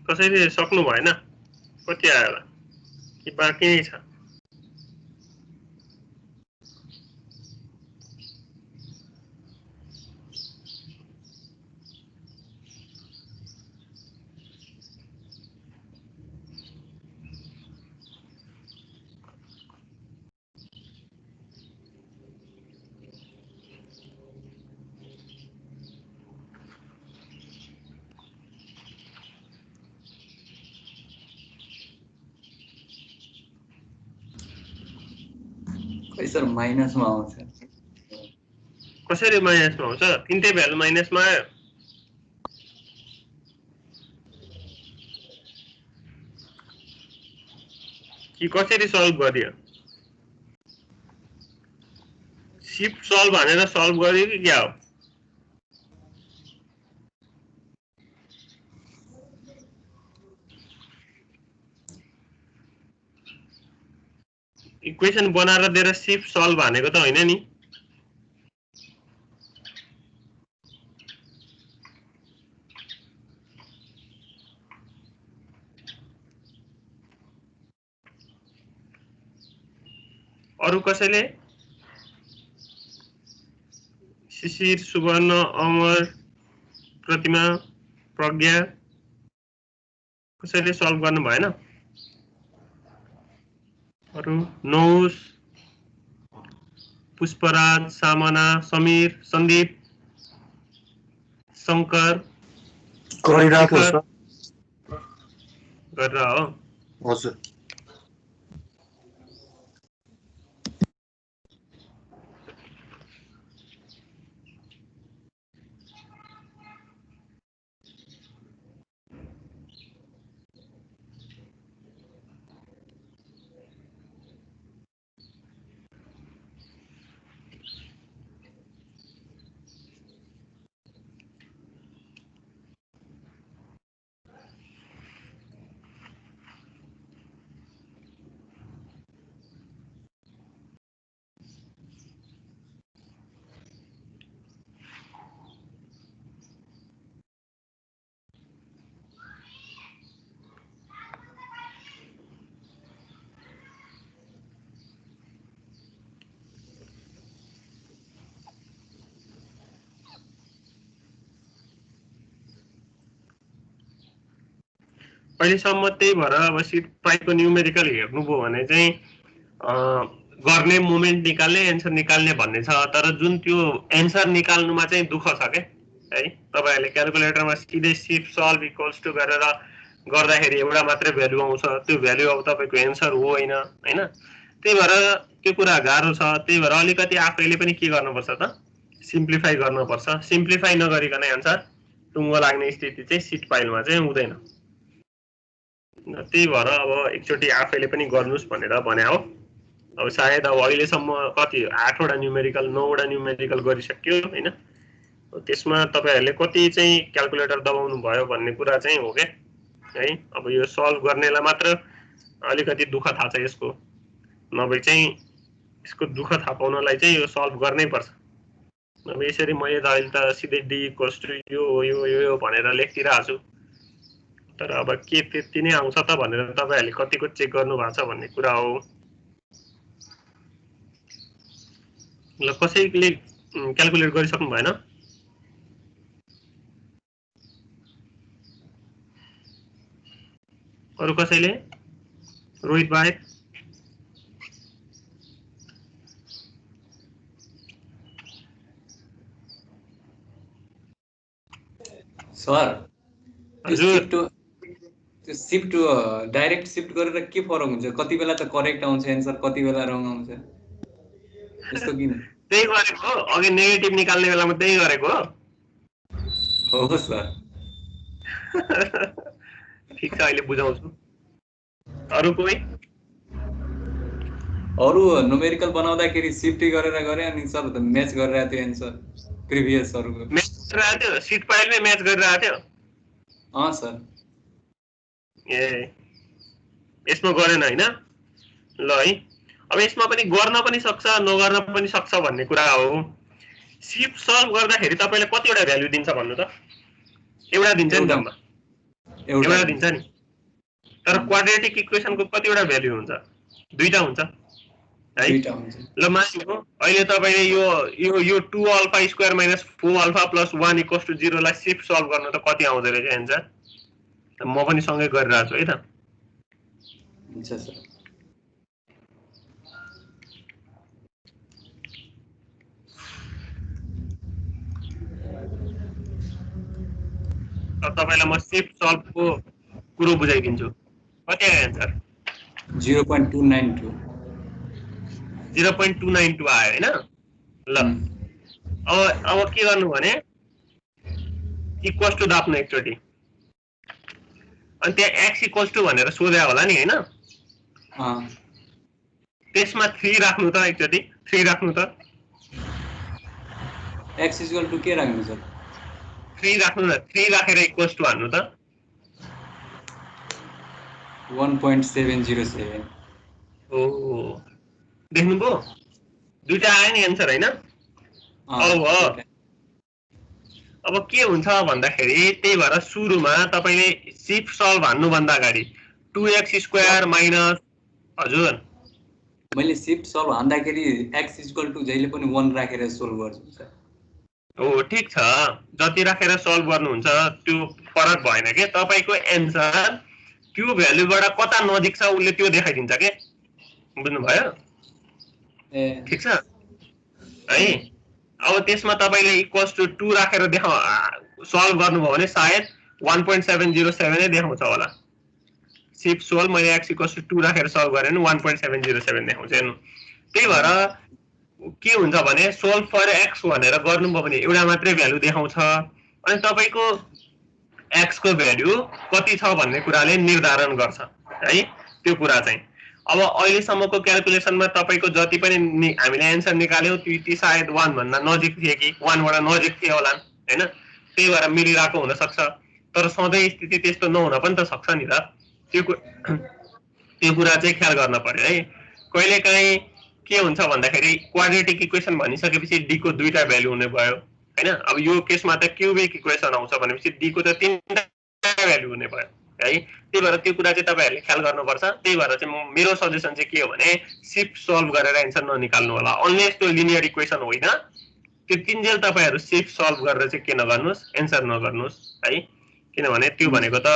कसैले सक्नु भएन? कति आयो होला कि बाँकी नै छ?
खै सर माइनसमा आउँछ।
कसरी माइनसमा आउँछ? तिनटै भ्यालु माइनसमा आयो। कि कसरी सल्भ गरियो? सिफ्ट सल्भ भनेर सल्भ गरियो कि क्या हो? इक्वेसन बनाएर दिएर सिफ्ट सल्भ भनेको त होइन नि। अरु कसैले? शिशिर, सुवर्ण, अमर, प्रतिमा, प्रज्ञा कसैले सल्भ गर्नु भएन? अरु नौस, पुष्पराज, सामना, समीर, सन्दीप, शंकर
गरिरहेको
शिखर
छ
गरेर हो।
हजुर।
अहिलेसम्म त्यही भएर अब सिट पाइको न्युमेरिकल हेर्नुभयो भने चाहिँ गर्ने मोमेन्ट निकाल्ने एन्सर निकाल्ने भन्ने छ, तर जुन त्यो एन्सर निकाल्नुमा चाहिँ दुःख छ के है। तपाईहरुले क्याल्कुलेटरमा सिधै सिफ्ट सल्भ इक्वल्स टु गरेर गर्दाखेरि एउटा मात्रै भ्यालु आउँछ, त्यो भ्यालु अब तपाईको एन्सर हो हैन। त्यही भएर त्यो कुरा गाह्रो छ। त्यही भएर अलिकति आफैले पनि के गर्नुपर्छ त, सिम्प्लिफाई गर्नुपर्छ। सिम्प्लिफाई नगरिकन एन्सर टुङ्गो लाग्ने स्थिति चाहिँ सिट फाइलमा चाहिँ हुँदैन। त्यही भएर अब एकचोटि आफैले पनि गर्नुस् भनेर भने हो। अब सायद अब अहिलेसम्म कति 8 वटा न्युमेरिकल 9 वटा न्युमेरिकल गरिसक्यो हैन। त्यसमा तपाईहरुले कति चाहिँ क्याल्कुलेटर दबाउनु भयो भन्ने कुरा चाहिँ हो के है। अब यो सल्भ गर्नेलाई मात्र अलिकति दुःख थाहा छ यसको, नभए चाहिँ यसको दुःख थाहा पाउनलाई चाहिँ यो सल्भ गर्नै पर्छ। अब यसरी मैले त अहिले त सिधै d इक्वल्स टु यो भनेर लेखिरहेको छु, तर अब के त्यति नै आउँछ त भनेर तपाईहरुले कतिको चेक गर्नु भएको छ भन्ने कुरा हो। ल कसैले क्याल्कुलेट गरिसक्नु भएन? अरु कसैले? रोहित बाहेक?
सर
हजुर
त्यो शिफ्ट डाइरेक्ट शिफ्ट गरेर के फरक हुन्छ? कति बेला त करेक्ट आउँछ एन्सर, कति बेला रङ आउँछ, त्यस्तो किन?
त्यही गरेको हो, अघि नेगेटिभ निकाल्ने बेलामा त्यही गरेको हो।
हो सर।
ठीक छ, अहिले बुझाउँछु। अरु कोही?
अरु न्युमेरिकल बनाउँदाखेरि शिफ्ट गरेर गरे अनि सर त म्याच गरिरहेको थियो एन्सर प्रिभियस अरुको।
म्याच गरिरहेको थियो, सिट फाइलमै म्याच गरिरहेको थियो।
अँ सर।
ए यसमा गरेन हैन? ल है, अब यसमा पनि गर्न पनि सक्छ नगर्न पनि सक्छ भन्ने कुरा हो। शिफ्ट सल्भ गर्दाखेरि तपाईले कतिवटा भ्यालु दिन्छ भन्नु त? एउटा दिन्छ नि जम्मा, एउटा दिन्छ नि। तर क्वाड्रेटिक इक्वेसनको कतिवटा भ्यालु हुन्छ? दुईटा हुन्छ है।
दुईटा हुन्छ।
ल मानिलिनु अहिले तपाईले यो 2 alpha square minus 4 alpha plus 1 equals to 0 लाई शिफ्ट सल्भ गर्न त कति आउँदै रहेछ एन्सर? म पनि सँगै गरिरहेको छु है त।
हुन्छ सर।
अब तपाईलाई म शिफ्ट सल्भको कुरो बुझाइदिन्छु। कति आयो एन्सर?
0.292
0.292 आयो हैन? ल अब के गर्नु भने इक्वल्स टु दाप्नु एकचोटी, अनि त्यहाँ x इक्वल्स टु भनेर सोध्या होला नि हैन? त्यसमा 3 राख्नु त एकचोटी, 3 राख्नु त।
x इक्वल टु के राख्नु सर?
3 राख्नु न, 3 राखेर इक्वल्स टु हाल्नु त।
1.707।
ओ देख्नुभयो? दुईटा आयो नि एन्सर हैन? अब के हुन्छ भन्दाखेरि त्यही भएर सुरुमा तपाईले शिफ्ट सल्भ हान्नु भन्दा अगाडि 2x स्क्वायर माइनस, हजुर
मैले शिफ्ट सल्भ हान्दाखेरि x इक्वल टु जहिले पनि 1 राखेर सल्भ गर्छु सर।
हो ठीक छ, जति राखेर सल्भ गर्नुहुन्छ त्यो फरक भएन के। तपाईको एन्सर त्यो भ्यालुबाट कता नजिक छ उले त्यो देखाइदिन्छ के, बुझ्नु भयो?
ए
ठीक छ है। अब त्यसमा तपाईले इक्वल्स टु 2 राखेर सल्भ गर्नुभयो भने सायद 1.707 नै देखाउँछ होला। शिफ्ट सल्भ मैले x इक्वल्स टु 2 राखेर सल्भ गरे भने 1.707 देखाउँछ हेर्नु। त्यही भएर के हुन्छ भने सोल्भ फर x भनेर गर्नुभयो भने एउटा मात्रै भ्यालु देखाउँछ, अनि तपाईको x को भ्यालु कति छ भन्ने कुराले निर्धारण गर्छ है त्यो कुरा चाहिँ। अब अहिलेसम्मको क्याल्कुलेसनमा तपाईको जति पनि हामीले एन्सर निकाल्यौं त्यो सायद 1 भन्दा नजिक थिए कि 1 बाट नजिक थिए होला हैन? त्यही भएर मिलिरहेको हुन सक्छ, तर सधैँ स्थिति त्यस्तो नहुन पनि त सक्छ नि त। त्यो कुरा चाहिँ ख्याल गर्न पर्यो है। कहिलेकाहीँ के हुन्छ भन्दाखेरि क्वाड्रेटिक इक्वेसन भनिसकेपछि d को दुईटा भ्यालु हुने भयो हैन? अब यो केसमा त क्युबिक इक्वेसन आउँछ भनेपछि d को त तीनटा भ्यालु हुने भयो है। त्यही भएर त्यो कुरा चाहिँ तपाईहरुले ख्याल गर्नुपर्छ। त्यही भएर चाहिँ मेरो सजेसन चाहिँ के हो भने शिफ्ट सल्भ गरेर एन्सर ननिकाल्नु होला, अनलेस त्यो लिनियर इक्वेसन होइन। त्यो तिनजेल तपाईहरु शिफ्ट सल्भ गरेर चाहिँ के नगर्नुस्, एन्सर नगर्नुस् है। किनभने त्यो भनेको त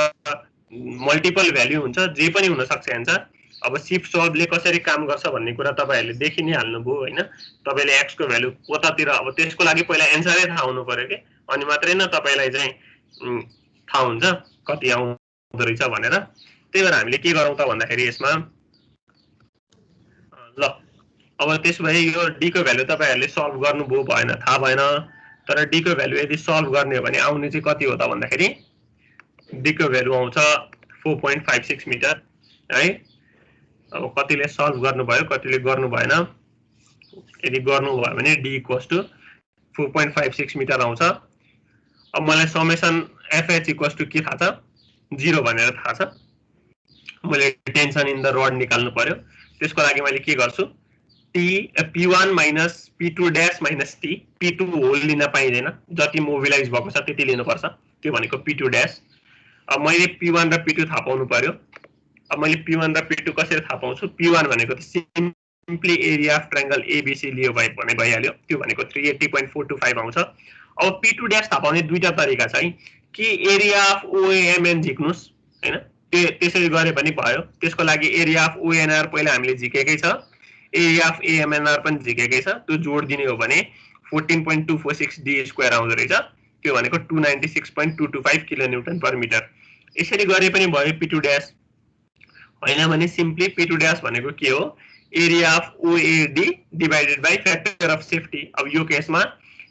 मल्टिपल भ्याल्यु हुन्छ, जे पनि हुन सक्छ एन्सर। अब सिफ्ट सल्भले कसरी काम गर्छ भन्ने कुरा तपाईहरुले देखि नै हाल्नुभयो हैन। तपाईले x को भ्यालु कतातिर, अब त्यसको लागि पहिला एन्सरै थाहा हुनु पर्यो के, अनि मात्रै न तपाईलाई चाहिँ थाहा हुन्छ कति आउँदो रहेछ भनेर। त्यही भएर हामीले के गरौँ त भन्दाखेरि यसमा ल अब त्यसो भए यो d को भ्यालु तपाईहरुले सल्भ गर्नुभयो भएन, थाहा भएन। तर d को भ्यालु यदि सल्भ गर्ने हो भने आउने चाहिँ कति हो त भन्दाखेरि d को भ्यालु आउँछ 4.56 मिटर है। अब कतिले सल्भ गर्नुभयो, कतिले गर्नु भएन। यदि गर्नुभयो भने d = 4.56 मिटर आउँछ। अब मलाई समेसन fh = के थाहा छ, 0 भनेर थाहा छ। मैले टेन्सन इन द रड निकाल्नु पर्यो। त्यसको लागि मैले के गर्छु, p1 - p2 dash - t, p2 whole लिन पाइदैन, जति मोबिलाइज भएको छ त्यति लिनुपर्छ, त्यो भनेको p2 डैश। अब मैले p1 र p2 थाहा पाउनु पर्यो। अब मैले p1 र p2 कसरी थाहा पाउँछु, p1 भनेको त simply area of triangle ABC लियो भने भइहाल्यो, त्यो भनेको 380.425 आउँछ। अब p2 डैश थाहा पाउने दुईटा तरिका छ है, कि एरिया अफ OAMN झिक्नुस् हैन, त्यसरी गरे पनि भयो। त्यसको लागि एरिया अफ ONR पहिला हामीले झिकेकै छ, एरिया अफ AMNR पनि झिकेकै छ, त्यो जोड दिने हो भने 14.246 d² आउँदो रहेछ, त्यो भनेको 296.225 किलोन्युटन पर मिटर। यसरी गरे पनि भयो p2 डैश। हैन भने सिम्पली p2 डैश भनेको के हो, area of OAD divided by factor of safety. अब यो केसमा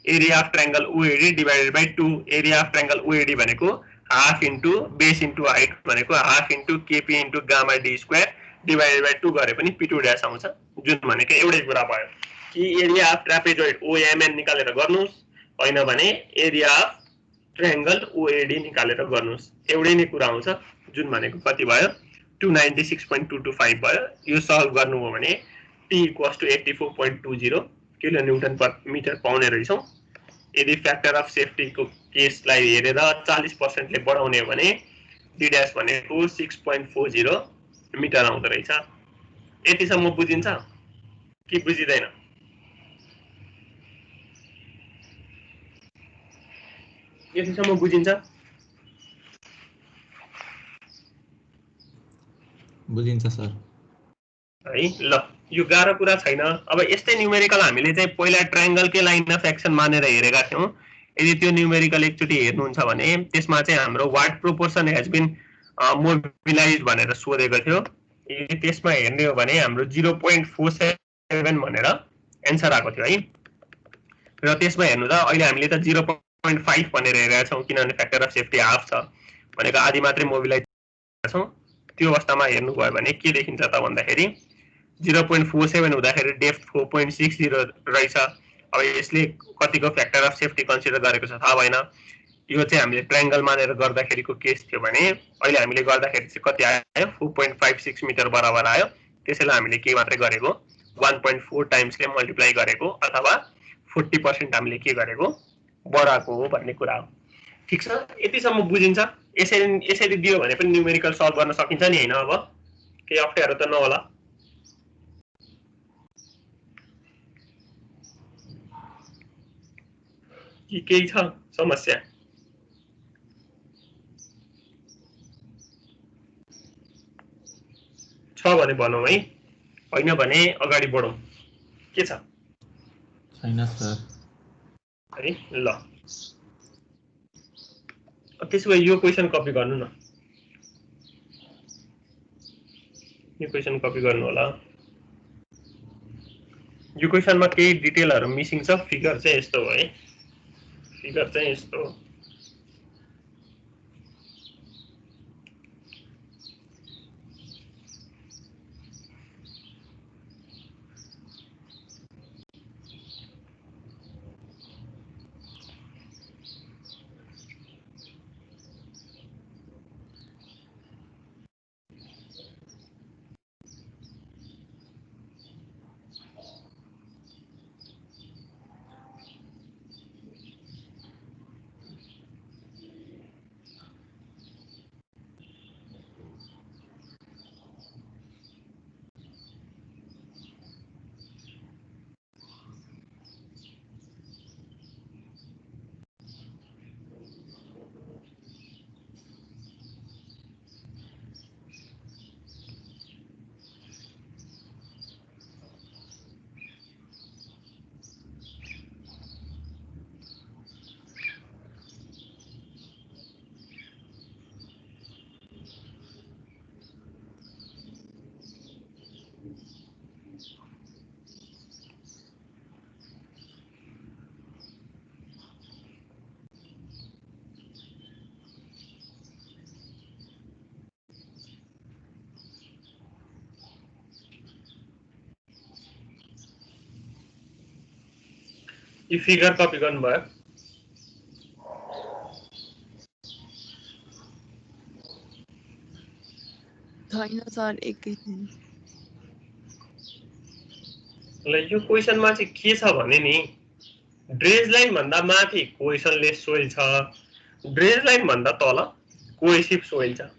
area of triangle OAD divided by 2, area of triangle OAD भनेको half into base into height भनेको half into kp into gamma d² divided by 2 गरे पनि p2 dash आउँछ, जुन भनेको एउटै कुरा भयो कि एरिया अफ ट्रापेजोइड OMN निकालेर गर्नुस्, हैन भने एरिया अफ ट्रायंगल OAD निकालेर गर्नुस्, एउटै नै कुरा आउँछ, जुन भनेको कति भयो 296.225 भयो। यो सल्भ गर्नु हो भने t = 84.20 किलोन्युटन पर मिटर पाउने रहेछौं। यदि फ्याक्टर अफ सेफ्टी को केसलाई हेरेर 40% ले बढाउने हो भने d डैश भनेको 6.40 मिटर आउँदो रहेछ। यतिसम्म बुझिन्छ कि बुझिदैन? यतिसम्म बुझिन्छ?
बुझिन्छ सर
है। ल यो गाह्रो कुरा छैन। अब यस्तै न्यूमेरिकल हामीले चाहिँ पहिला ट्रायंगलकै लाइन अफ एक्सन मानेर हेरेका थियौं। यदि त्यो न्यूमेरिकल एकचोटी हेर्नुहुन्छ भने त्यसमा चाहिँ हाम्रो what proportion has been mobilised भनेर सोधेको थियो। यदि त्यसमा हेर्ने हो भने हाम्रो 0.47 भनेर एन्सर आएको थियो है। र त्यसमा हेर्नु त अहिले हामीले त 0.5 भनेर हेरेका छौं, किनभने फ्याक्टर अफ सेफ्टी हाफ छ भनेको आधी मात्रै मोबिलाइज छौं। त्यो अवस्थामा हेर्नु भयो भने के देखिन्छ त भन्दाखेरि 0.47 हुँदाखेरि डेप्थ 4.60 रहेछ। अब यसले कतिको फ्याक्टर अफ सेफ्टी कन्सिडर गरेको छ थाहा भएन। यो चाहिँ हामीले ट्रायंगल मानेर गर्दाखेरिको केस थियो भने अहिले हामीले गर्दाखेरि चाहिँ कति आयो, 4.56 मिटर बराबर आयो। त्यसैले हामीले के मात्रै गरेको, 1.4 टाइम्सले मल्टिप्लाई गरेको अथवा 40% हामीले के गरेको बढाएको हो भन्ने कुरा हो। ठीक छ, यतिसम्म बुझिन्छ? यसरी दियो भने पनि न्यूमेरिकल सल्भ गर्न सकिन्छ नि हैन? अब केही अप्ठ्यारो त नहोला। कि केही छ समस्या? छ भने भनौँ है, हैन भने अगाडि बढौँ। के छ?
छैन सर
है। ल त्यसो भए यो क्वेशन कपी गर्नु न, यो क्वेशन कपी गर्नु होला। यो क्वेशनमा केही डिटेलहरु मिसिङ छ। फिगर चाहिँ यस्तो हो है, फिगर चाहिँ यस्तो हो। यो फिगर कपी गर्नुभयो
छैन सर एकैछिन
ल यो क्वेशनमा चाहिँ के छ भने नि ड्रेज लाइन भन्दा माथि कोहेसनलेस सोइल छ ड्रेज लाइन भन्दा तल कोहेसिभ सोइल छ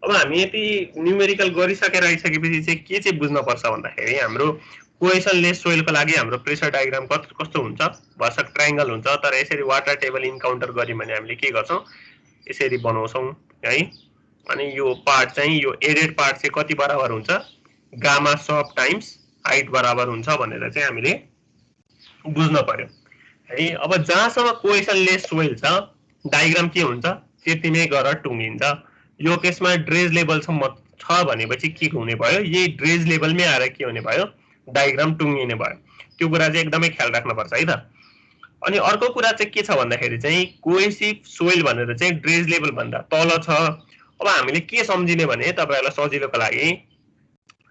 अब हामी यति न्युमेरिकल गरिसकेर आइसकेपछि चाहिँ के चाहिँ बुझ्न पर्छ भन्दाखेरि हाम्रो कोहेसनलेस सोइलको लागि हाम्रो प्रेसर डायग्राम कस्तो हुन्छ भर्सक ट्रायंगल हुन्छ तर यसरी वाटर टेबल इन्काउन्टर गर्यौं भने हामीले के गर्छौं यसरी बनाउँछौं है अनि यो पार्ट चाहिँ यो एडेड पार्ट चाहिँ कति बराबर हुन्छ गामा सब टाइम्स हाइट बराबर हुन्छ भनेर चाहिँ हामीले बुझ्न पर्यो है अब जहाँसम्म कोहेसनलेस सोइल छ डायग्राम के हुन्छ त्यतिमै गरेर टुङ्गिन्छ यो केसमा ड्रेज लेभलसम्म छ भनेपछि के हुने भयो यही ड्रेज लेभलमै आएर के हुने भयो डायग्राम टुङ्गिने भयो त्यो कुरा चाहिँ एकदमै ख्याल राख्न पर्छ है त अनि अर्को कुरा चाहिँ के छ भन्दाखेरि चाहिँ कोहेसिभ सोइल भनेर चाहिँ ड्रेज लेभल भन्दा तल छ अब हामीले के सम्झिने भने तपाईहरुलाई सजिलोको लागि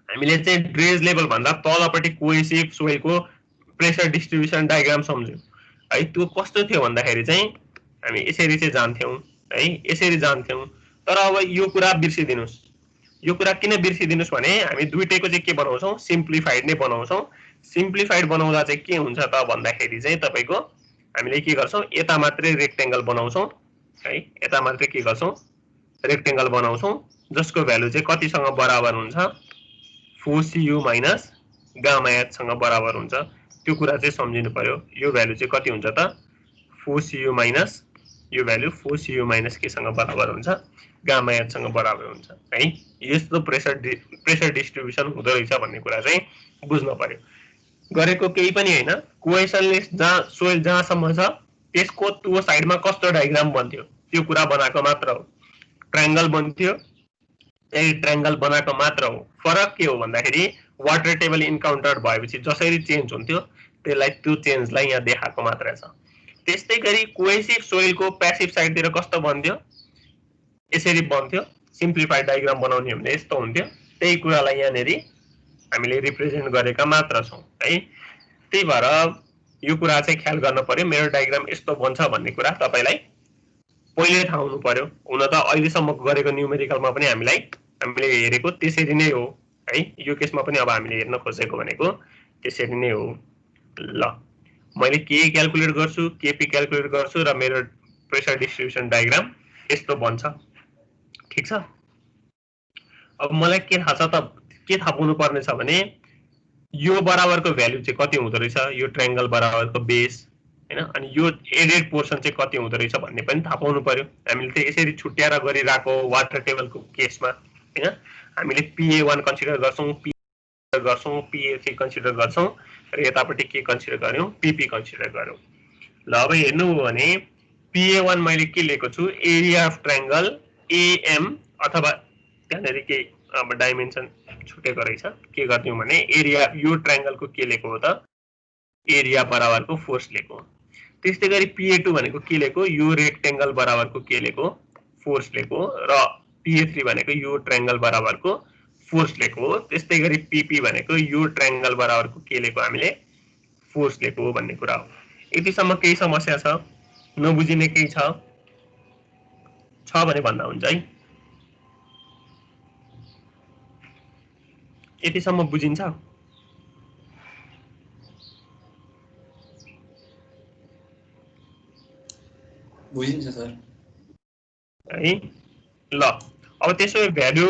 हामीले चाहिँ ड्रेज लेभल भन्दा तलपट्टि कोहेसिभ सोइलको प्रेसर डिस्ट्रिब्युसन डायग्राम सम्झ्यौं है त्यो कस्तो थियो भन्दाखेरि चाहिँ हामी यसरी चाहिँ जान्थ्यौं है यसरी जान्थ्यौं तर अब यो कुरा बिर्सिदिनुस् यो कुरा किन बिर्सिदिनुस् भने हामी दुईटैको चाहिँ के बनाउँछौं सिम्प्लिफाइड नै बनाउँछौं सिम्प्लिफाइड बनाउँदा चाहिँ के हुन्छ त भन्दाखेरि चाहिँ तपाईको हामीले के गर्छौं यता मात्रै रेक्टेंगल बनाउँछौं है यता मात्रै के गर्छौं रेक्टेंगल बनाउँछौं जसको भ्यालु चाहिँ कतिसँग बराबर हुन्छ 4cu माइनस गामा h सँग बराबर हुन्छ त्यो कुरा चाहिँ सम्झिनु पर्यो यो भ्यालु चाहिँ कति हुन्छ त 4cu माइनस यो भ्यालु 4cu माइनस के सँग बराबर हुन्छ गामा h सँग बराबर हुन्छ है यस्तो प्रेसर डिस्ट्रिब्युसन हुँदो रहेछ भन्ने कुरा चाहिँ बुझ्न पर्यो गरेको केही पनि हैन कोहेसनलेस जहाँ सोइल जहाँसम्म छ त्यसको त्यो साइडमा कस्तो डायग्राम बन्थ्यो त्यो कुरा बनाएको मात्र हो ट्रायंगल बन्थ्यो यही ट्रायंगल बनाएको मात्र हो फरक के हो भन्दाखेरि वाटर टेबल इन्काउन्टर भएपछि जसरी चेन्ज हुन्थ्यो त्यसलाई त्यो चेन्जलाई यहाँ देखाएको मात्र छ त्यस्तै गरी कोहेसिभ सोइलको प्यासिभ साइडतिर कस्तो बन्थ्यो यसरी बन्थ्यो सिम्प्लिफाइड डायग्राम बनाउने हो भने यस्तो हुन्थ्यो त्यही कुरालाई यहाँनेरि हामीले रिप्रेजेन्ट गरेका मात्र छौं है त्यही भएर यो कुरा चाहिँ ख्याल गर्न पर्यो मेरो डायग्राम यस्तो बन्छ भन्ने कुरा तपाईलाई पहिले थाहा हुनु पर्यो हुन त अहिलेसम्म गरेको न्युमेरिकलमा पनि हामीले हेरेको त्यसरी नै हो है यो केसमा पनि अब हामीले हेर्न खोजेको भनेको त्यसरी नै हो ल मैले के क्याल्कुलेट गर्छु केपी क्याल्कुलेट गर्छु र मेरो प्रेसर डिस्ट्रिब्युसन डायग्राम यस्तो बन्छ ठीक छ अब मलाई के थाहा छ त के थाहा पाउनु पर्ने छ भने यो बराबरको भ्यालु चाहिँ कति हुँदो रहेछ यो ट्रायंगल बराबरको बेस हैन अनि यो एडेड पोर्सन चाहिँ कति हुँदो रहेछ भन्ने पनि थाहा पाउनु पर्यो हामीले चाहिँ यसरी छुट्याएर गरिराको वाटर टेबलको केसमा हैन हामीले PA1 कन्सिडर गर्छौं PA3 कन्सिडर गर्छौं र यतापट्टि के कन्सिडर गर्यौं PP कन्सिडर गर्यौं ल अब हेर्नु हो भने PA1 मैले के लेखेको छु एरिया अफ ट्रायंगल AM अथवा त्यहाँनेरि के अब डाइमेन्सन छुटेको रहेछ के गर्दियौ भने एरिया यो ट्रायंगलको के लेखेको हो त एरिया बराबरको फोर्स लेखेको त्यस्तै गरी PA2 भनेको के लेखेको यो रेक्टेंगल बराबरको के लेखेको फोर्स लेखेको र PA3 भनेको यो ट्रायंगल बराबरको फोर्स लेखेको त्यस्तै गरी PP भनेको यो ट्रायंगल बराबरको के लेखेको हामीले फोर्स लेखेको भन्ने कुरा हो यतिसम्म केही समस्या छ नबुझिने केही छ भने भन्दा हुन्छ है यतिसम्म बुझिन्छ
बुझिन्छ सर
है ल अब त्यसो भ्यालु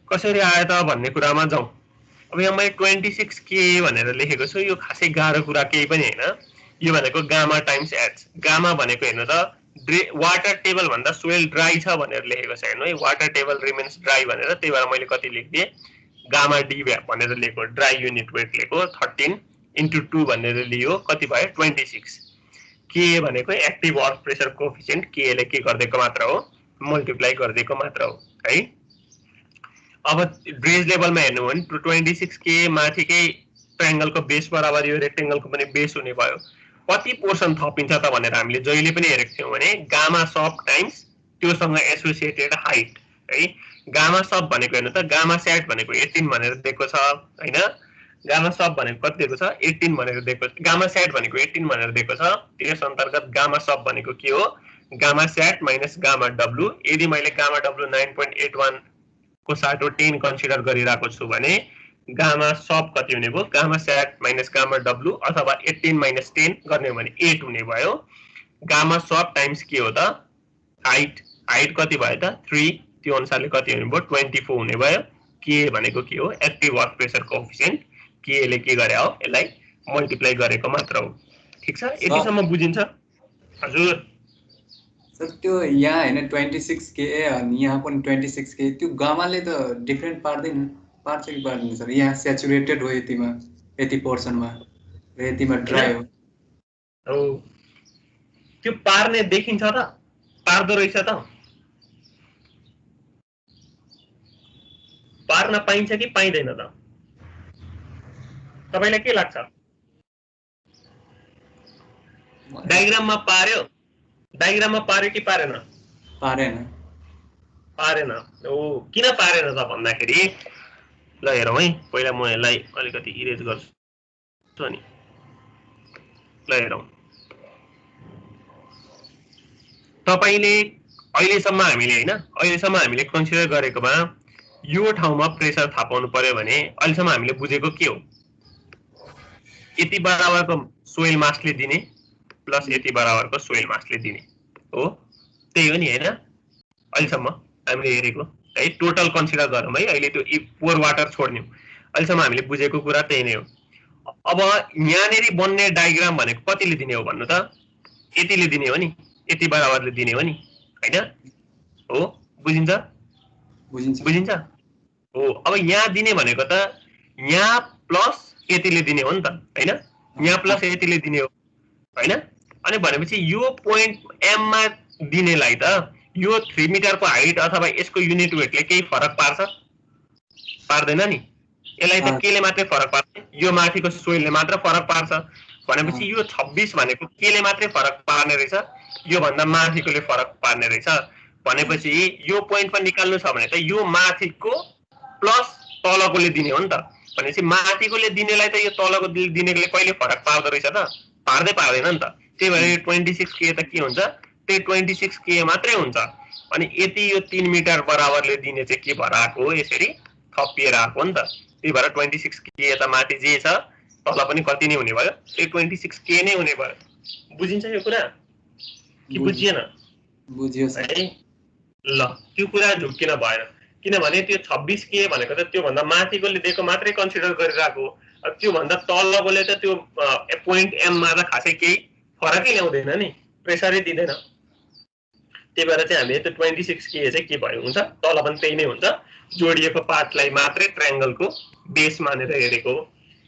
कसरी आयो त भन्ने कुरामा जाउँ अब यहाँ मैले 26k भनेर लेखेको छु यो खासै गाह्रो कुरा केही पनि हैन यो भनेको गामा टाइम्स h गामा भनेको हेर्नु त वाटर टेबल भन्दा सोइल ड्राई छ भनेर लेखेको छ हेर्नु है वाटर टेबल रिमेन्स ड्राई भनेर त्यही भएर मैले कति लेख्दिए गामा d भनेर लेखेको ड्राई युनिट वेट लेखेको 13 * 2 भनेर लियो कति भयो 26 k भनेको active work pressure coefficient k ले के गर्दैको मात्र हो मल्टिप्लाई गर्दैको मात्र हो है अब ड्रेज लेभलमा हेर्नु भने 26k माथिकै ट्रायंगलको बेस बराबर यो रेक्टेंगलको पनि बेस हुने भयो कति पोर्सन थपिन्छ त भनेर हामीले जहिले पनि हेरेको थियौ भने गामा सब टाइम्स त्योसँग एसोसिएटेड हाइट है गामा सब भनेको हेर्नु त गामा सेट भनेको 18 भनेर दिएको छ हैन गामा सब भनेको कति दिएको छ 18 भनेर दिएको छ गामा सेट भनेको 18 भनेर दिएको छ त्यस अन्तर्गत गामा सब भनेको के हो gamma sat minus gamma W यदि मैले गामा डब्लु 9.81 को साटो 10 कन्सिडर गरिरहेको छु भने गामा सब कति हुने भयो gamma sat minus gamma W अथवा 18 माइनस 10 गर्ने हो भने 8 हुने भयो गामा सब टाइम्स के हो त हाइट कति भयो त 3 त्यो अनुसारले कति हुने भयो 24 हुने भयो के भनेको के हो एक्टिभ वर्क प्रेसर कोएफिसिएन्ट के ले के गरे हो यसलाई मल्टिप्लाई गरेको मात्र हो ठीक छ यतिसम्म बुझिन्छ हजुर
सर त्यो यहाँ हैन 26 के अनि यहाँ पनि 26 के त्यो गामाले त डिफरेन्ट पार्दैन पार्छ कि पार्दैन सर यहाँ स्याचुरेटेड हो यति पोर्सनमा र यतिमा ड्राई हो
त्यो पार्ने देखिन्छ त पार्दो रहेछ त पार्न पाइन्छ कि पाइदैन त तपाईलाई के लाग्छ डायग्राममा पार्यो कि पारेन पारेन ओ किन पारेन त भन्दाखेरि ल हेरौँ है पहिला म यसलाई अलिकति इरेज गर्छु नि ल हेरौँ तपाईले अहिलेसम्म हामीले कन्सिडर गरेकोमा यो ठाउँमा प्रेसर थाहा पाउनु पर्यो भने अहिलेसम्म हामीले बुझेको के हो यति बराबरको सोइल मासले दिने प्लस यति बराबरको सोइल मासले दिने हो त्यही हो नि हैन अहिलेसम्म हामीले हेरेको है टोटल कन्सिडर गरौँ है अहिले त्यो पोर वाटर छोड्यौं अहिलेसम्म हामीले बुझेको कुरा त्यही नै हो अब यहाँनेरि बन्ने डायग्राम भनेको कतिले दिने हो भन्नु त यतिले दिने हो नि यति बराबरले दिने हो नि हैन हो बुझिन्छ हो अब यहाँ दिने भनेको त यहाँ प्लस यतिले दिने हो नि त हैन यहाँ प्लस यतिले दिने हो हैन अनि भनेपछि यो पोइन्ट एम मा दिनेलाई त यो 3 मिटरको हाइट अथवा यसको युनिट वेटले केही फरक पार्छ पार्दैन नि यसलाई त केले मात्रै फरक पार्छ यो माथिको सोइलले मात्र फरक पार्छ भनेपछि यो 26 भनेको केले मात्रै फरक पार्ने रहेछ यो भन्दा माथिकोले फरक पार्ने रहेछ भनेपछि यो पोइन्ट पनि निकाल्नु छ भने त यो माथिको प्लस तलकोले दिने हो नि त भनेपछि माथिकोले दिनेलाई त यो तलको दिनेले कहिले फरक पार्दो रहेछ त पार्दैन नि त त्यही भएर 26 के त के हुन्छ त्यही 26 के मात्रै हुन्छ अनि यति यो 3 मिटर बराबरले दिने चाहिँ के भएर आको यसरी थपिएर आको नि त त्यही भएर 26 के त माथि जे छ तल पनि कति नै हुने भयो त्यही 26 के नै हुने भयो बुझिन्छ यो कुरा कि बुझिएन
बुझियो सर
ल त्यो कुरा झुक्किन भएन किनभने त्यो 26 के भनेको त त्यो भन्दा माथिकोले दिएको मात्रै कन्सिडर गरिराको त्यो भन्दा तलकोले त त्यो पोइन्ट एम मा त खासै केही फरकै ल्याउँदैन नि प्रेसरै दिदैन त्यही भएर चाहिँ हामीले त्यो 26 के चाहिँ के भयो हुन्छ तल पनि त्यही नै हुन्छ जोडिएको पार्टलाई मात्रै ट्रायंगलको बेस मानेर हेरेको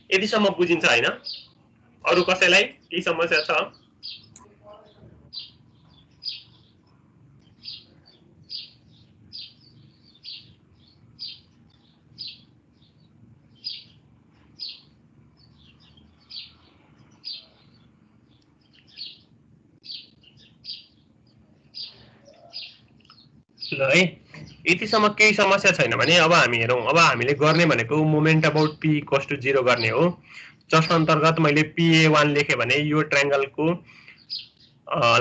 यतिसम्म बुझिन्छ हैन अरु कसैलाई के समस्या छ ल है यतिसम्म केही समस्या छैन भने अब हामी हेरौं अब हामीले गर्ने भनेको moment about p equals to 0 गर्ने हो जस अन्तर्गत मैले pa1 लेखे भने यो ट्रायंगलको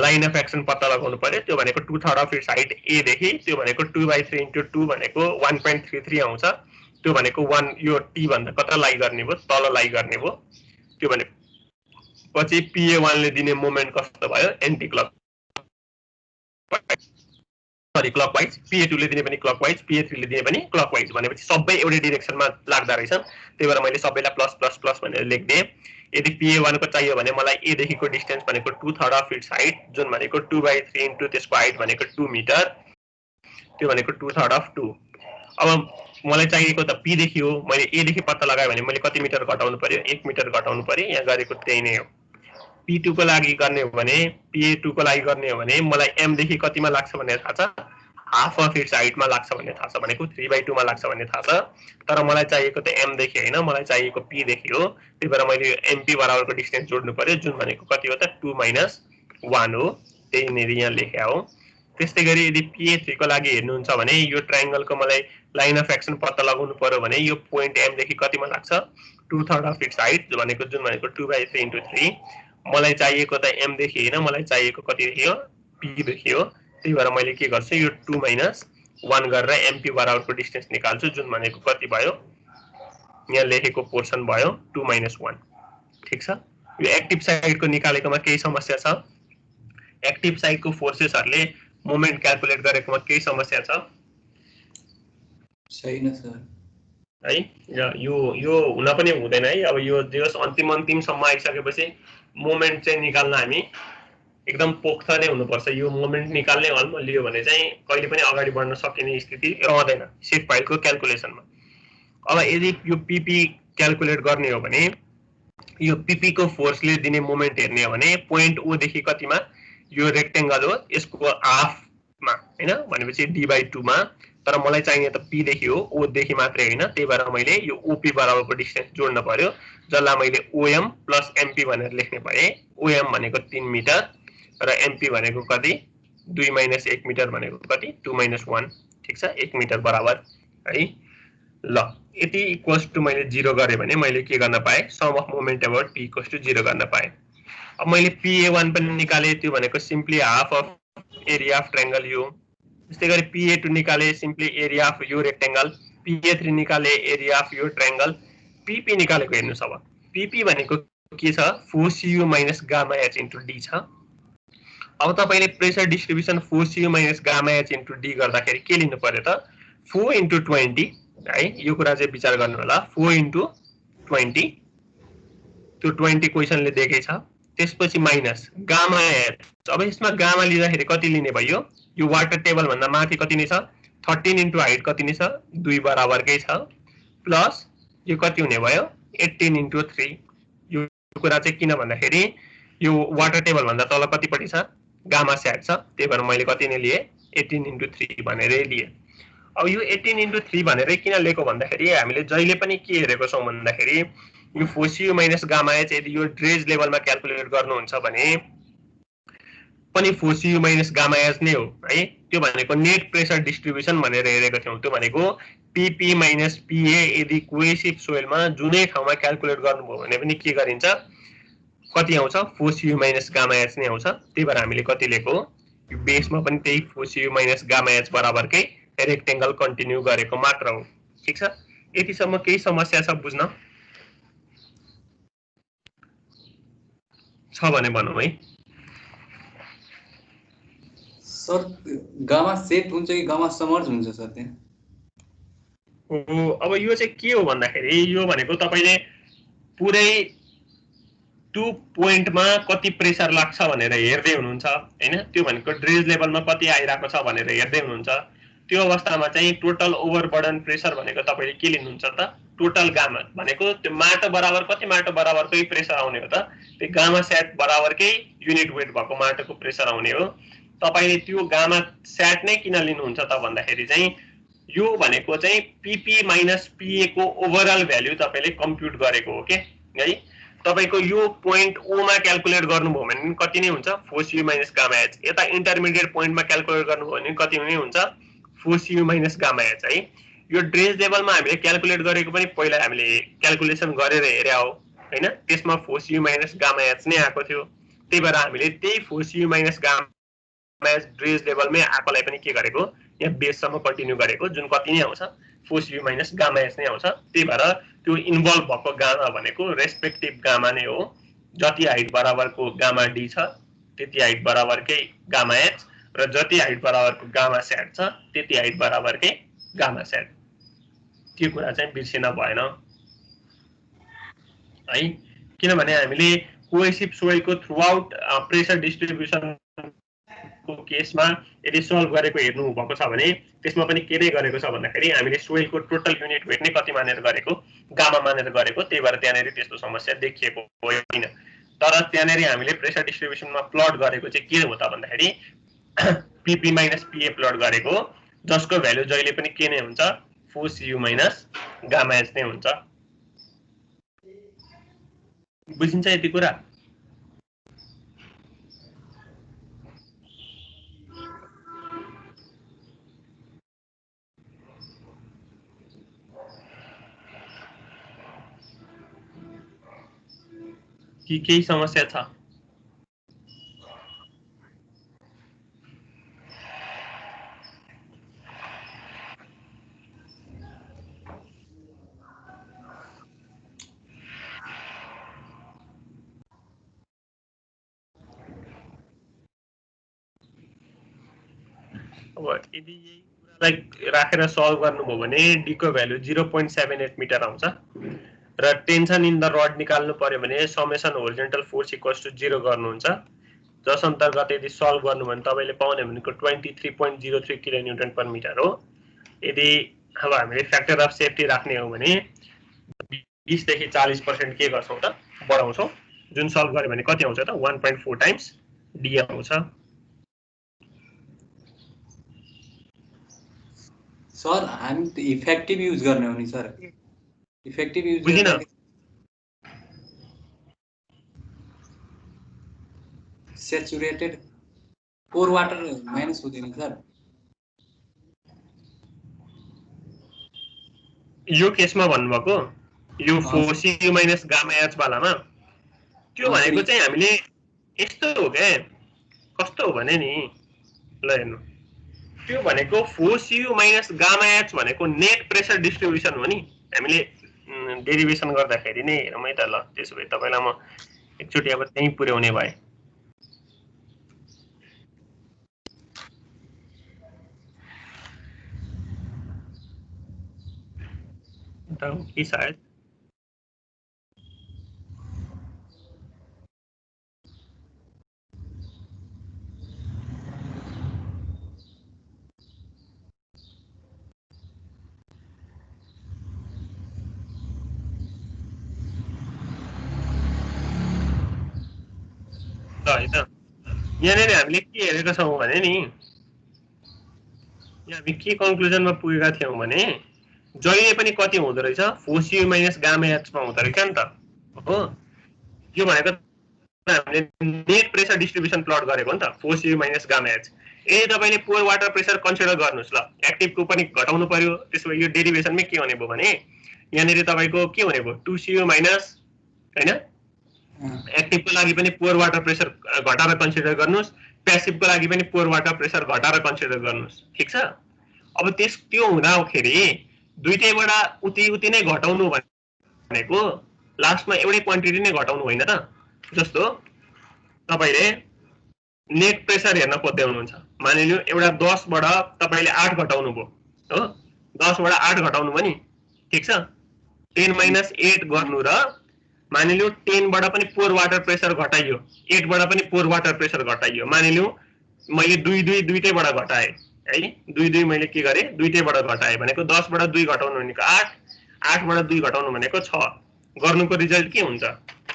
लाइन अफ एक्सन पत्ता लगाउनु पर्यो त्यो भनेको 2/3 अफ इट्स हाइट a देखि त्यो भनेको 2/3 * 2 भनेको 1.33 आउँछ त्यो भनेको 1 यो t भन्दा कता लाई गर्ने भो तल लाई गर्ने भो त्यो भने पछि pa1 ले दिने मोमेन्ट कस्तो भयो एन्टी क्लक क्लकवाइज pa2 ले दिने पनि क्लकवाइज pa3 ले दिने पनि क्लकवाइज भनेपछि सबै एउटै डाइरेक्सनमा लाग्दा रहेछन् त्यही भएर मैले सबैलाई प्लस प्लस प्लस भनेर लेख्दिए यदि pa1 को चाहियो भने मलाई a देखिको डिस्टेन्स भनेको 2/3 अफ इट्स हाइट जुन भनेको 2/3 इन्टु त्यसको हाइट भनेको 2 मिटर त्यो भनेको 2/3 अफ 2 अब मलाई चाहिएको त p देखि हो मैले a देखि पत्ता लगाए भने मैले कति मिटर घटाउनु पर्यो 1 मिटर घटाउनु पर्यो यहाँ गरेको त्यही नै हो p2 को लागि गर्ने हो भने pa2 को लागि गर्ने हो भने मलाई m देखि कतिमा लाग्छ भनेर थाहा छ हाफ अफ इट्स हाइटमा लाग्छ भन्ने थाहा छ भनेको 3/2 मा लाग्छ भन्ने थाहा छ तर मलाई चाहिएको त m देखि हैन मलाई चाहिएको p देखि हो त्यही भएर मैले mp बराबरको डिस्टेन्स जोड्नु पर्यो जुन भनेको कति हो त 2 - 1 हो त्यही नै यहाँ लेख्या हो त्यस्तै गरी यदि pa3 को लागि हेर्नुहुन्छ भने यो ट्रायंगलको मलाई लाइन अफ एक्सन पत्ता लगाउनु पर्यो भने यो पोइन्ट m देखि कतिमा लाग्छ 2/3 अफ इट्स हाइट भनेको जुन भनेको 2/3 into 3 मलाई चाहिएको त m देखि हैन मलाई चाहिएको कति देखियो p देखियो त्यही भएर मैले के गर्छु यो 2 minus 1 गरेर mp बराबरको डिस्टेन्स निकाल्छु जुन भनेको कति भयो यहाँ लेखेको पोर्सन भयो 2 minus 1 ठीक छ यो एक्टिभ साइडको निकालेकोमा केही समस्या छ एक्टिभ साइडको फोर्सेसहरुले मोमेन्ट क्याल्कुलेट गरेकोमा केही समस्या छ
छैन सर
है यो हुन पनि हुँदैन है अब यो जस अन्तिम सम्म आइसकेपछि मोमेन्ट चाहिँ निकाल्न हामी एकदम पोख्त नै हुनुपर्छ यो मोमेन्ट निकाल्ने हलमा लियो भने चाहिँ कहिले पनि अगाडि बढ्न सकिने स्थिति रहँदैन सेट फाइलको क्याल्कुलेसनमा अब यदि यो पीपी क्याल्कुलेट गर्ने हो भने यो पीपी को फोर्सले दिने मोमेन्ट हेर्ने हो भने पोइन्ट ओ देखि कतिमा यो रेक्टेंगल हो यसको हाफमा हैन भनेपछि d/2 मा तर मलाई चाहिने त p देखि हो o देखि मात्रै हैन त्यही भएर मैले यो op बराबरको डिस्टेन्स जोड्न पर्यो जसलाई मैले om + mp भनेर लेख्ने भए om भनेको 3 मिटर र mp भनेको कति 2 - 1 मिटर भनेको कति 2 - 1 ठीक छ 1 मिटर बराबर है ल यति इक्वल्स टु मैले 0 गरे भने मैले के गर्न पाए sum of moment about p equals to 0 गर्न पाए अब मैले pa1 पनि निकाले त्यो भनेको simply half of area of triangle यो त्यस्तै गरी pa2 निकाले सिम्पली एरिया अफ यो रेक्टेंगल pa3 निकाले एरिया अफ यो ट्रायंगल pp निकालेको हेर्नुस् अब pp भनेको के छ 4cu - गामा h * d छ अब तपाईले pressure distribution 4cu - gamma h * d गर्दाखेरि के लिनु पर्यो त 4 * 20 है यो कुरा चाहिँ विचार गर्नु होला 4 * 20 त्यो 20 क्वेशनले दिएकै छ त्यसपछि माइनस गामा h अब यसमा गामा लिँदाखेरि कति लिने भयो यो वाटर टेबल भन्दा माथि कति नै छ 13 * हाइट कति नै छ 2 बराबरकै छ प्लस यो कति हुने भयो 18 * 3 यो कुरा चाहिँ किन भन्दाखेरि यो वाटर टेबल भन्दा तल कतिपटि छ गामा स्याट छ त्यही भएर मैले कति नै लिए 18 * 3 भनेरै लिए अब यो 18 * 3 भनेरै किन लेको भन्दाखेरि हामीले जहिले पनि के हेरेको छौं भन्दाखेरि यो 4cu - गामा h यदि यो ड्रेज लेभलमा क्याल्कुलेट गर्नुहुन्छ भने पनि 4cu - गामा h नै हो है त्यो भनेको नेट प्रेशर डिस्ट्रिब्युसन भनेर हेरेको थियौ त्यो भनेको pp - pa यदि कोहेसिभ सोइलमा जुनै ठाउँमा क्याल्कुलेट गर्नुभयो भने पनि के गरिन्छ कति आउँछ 4cu - गामा h नै आउँछ त्यही भएर हामीले कति लेको यो बेसमा पनि त्यही 4cu - गामा h बराबरकै रेक्टेंगल कन्टिन्यू गरेको मात्र हो ठीक छ यतिसम्म केही समस्या छ बुझ्न छ भने भनौं है
सर गामा सेट हुन्छ कि गामा समर्ज हुन्छ सर त्यहाँ
अब यो चाहिँ के हो भन्दाखेरि यो भनेको तपाईले पुरै टु पोइन्टमा कति प्रेशर लाग्छ भनेर हेर्दै हुनुहुन्छ हैन त्यो भनेको ड्रेज लेभलमा कति आइराको छ भनेर हेर्दै हुनुहुन्छ त्यो अवस्थामा चाहिँ टोटल ओभरबर्डन प्रेशर भनेको तपाईले के लिनुहुन्छ त टोटल गामा भनेको त्यो माटो बराबर कति माटो बराबरकै प्रेशर आउने हो त त्यो गामा स्याट बराबरकै युनिट वेट भएको माटोको प्रेशर आउने हो तपाईले त्यो गामा स्याट नै किन लिनुहुन्छ त भन्दाखेरि चाहिँ यो भनेको चाहिँ pp - pa को ओभरअल भ्यालु तपाईले कम्प्युट गरेको हो के है तपाईको यो पोइन्ट ओ मा क्याल्कुलेट गर्नुभयो भने कति नै हुन्छ 4cu - गामा h यता इन्टरमिडिएट पोइन्टमा क्याल्कुलेट गर्नुभयो भने कति नै हुन्छ 4cu - गामा h है यो ड्रेज लेभलमा हामीले क्याल्कुलेट गरेको पनि पहिला हामीले क्याल्कुलेसन गरेर हेर्या हो हैन त्यसमा 4cu - गामा h नै आएको थियो त्यही भएर हामीले त्यही 4cu - गामा h ड्रेज लेभलमै आकोलाई पनि के गरेको यहाँ बेससम्म कन्टिन्यू गरेको जुन कति नै आउँछ 4cu - गामा h नै आउँछ त्यही भएर त्यो इन्भल्भ भएको गामा भनेको रेस्पेक्टिभ गामा नै हो जति हाइट बराबरको गामा d छ त्यति हाइट बराबरकै गामा h र जति हाइट बराबरको गामा स्याट छ त्यति हाइट बराबरकै गामा स्याट त्यो कुरा चाहिँ बिर्सिन भएन है किनभने हामीले कोहेसिभ सोइलको थ्रुआउट प्रेशर डिस्ट्रिब्युसन को केसमा यदि सल्भ गरेको हेर्नु भएको छ भने त्यसमा पनि के नै गरेको छ भन्दाखेरि हामीले सोइलको टोटल युनिट वेट नै कति मानेर गरेको गामा मानेर गरेको त्यही भएर त्यहाँनेरि त्यस्तो समस्या देखिएको होइन तर त्यहाँनेरि हामीले प्रेशर डिस्ट्रिब्युसनमा प्लट गरेको चाहिँ के हो त भन्दाखेरि pp - pa प्लट गरेको जसको भ्यालु जहिले पनि के नै हुन्छ 4cu - गामा h नै हुन्छ बुझिन्छ यति कुरा कि केही समस्या छ? अब यदि यही कुरालाई राखेर सल्भ गर्नुभयो भने डी को भ्यालु 0.78 मिटर आउँछ र टेन्सन इन द रड निकाल्नु पर्यो भने समेसन होरिजोन्टल फोर्स इक्वल्स टु 0 गर्नुहुन्छ, जस अन्तर्गत यदि सल्भ गर्नु भने तपाईले पाउने भनेको 23.03 किलोन्युटन पर मिटर हो। यदि अब हामीले फ्याक्टर अफ सेफ्टी राख्ने हो भने 20 देखि 40% के गर्छौं त बढाउँछौं, जुन सल्भ गर्यो भने कति आउँछ त 1.4 टाइम्स डी आउँछ।
सर हामी त इफेक्टिभ युज गर्ने हो नि सर, इफेक्टिभ युज
बुझिन?
सेचुरेटेड पोर वाटर माइनस हुँदैन सर?
यो केसमा भन्नुभएको यो फोर्सियु माइनस गामा एच वालामा त्यो भनेको चाहिँ हामीले यस्तो हो के कस्तो हो भने नि ल हेर्नु, त्यो भनेको फोर्सियु माइनस गामा एच भनेको नेट प्रेसर डिस्ट्रिब्युसन हो नि। हामीले डेरिभेसन गर्दाखेरि नै हेरौँ है त। ल त्यसो भए तपाईलाई म एकचोटि अब त्यही पुर्याउने भए कि सायद होइन यहाँनिर हामीले के हेरेका छौँ भने नि, यहाँ हामी के कन्क्लुजनमा पुगेका थियौँ भने जहिले पनि कति हुँदो रहेछ फोर्सियु माइनस गामा एचमा हुँदो रहेछ नि त हो। यो भनेको हामीले नेट प्रेसर डिस्ट्रिब्युसन प्लट गरेको नि त फोर्सियु माइनस गामा एच। यदि तपाईले पोर वाटर प्रेसर कन्सिडर गर्नुस्, ल एक्टिभको पनि घटाउनु पर्यो, त्यसो यो डेरिभेसनमै के हुने भयो भने यहाँनिर तपाईको के हुने भयो 2cu माइनस हैन, एक्टिभको लागि पनि पोर वाटर प्रेसर घटाएर कन्सिडर गर्नुस्, प्यासिभको लागि पनि पोर वाटर प्रेसर घटाएर कन्सिडर गर्नुस्, ठीक छ। अब त्यो हुँदाखेरि दुईटैबाट उति नै घटाउनु भनेको लास्टमा एउटै क्वान्टिटी नै घटाउनु होइन त। जस्तो तपाईले नेट प्रेसर हेर्न खोज्दै हुनुहुन्छ, मानिलियो एउटा 10 बाट तपाईले 8 घटाउनु भयो हो, 10 बाट 8 घटाउनु भयो नि, ठीक छ। 10 माइनस 8 गर्नु र मानिलियो 10 बाट पनि पोर वाटर प्रेसर घटाइयो, 8 बाट पनि पोर वाटर प्रेसर घटाइयो, मानिलियो मैले दुईटैबाट घटाए है, दुई मैले के गरे दुईटैबाट घटाए भनेको 10 बाट 2 घटाउनु भनेको 8, 8 बाट 2 घटाउनु भनेको 6, गर्नुको रिजल्ट के हुन्छ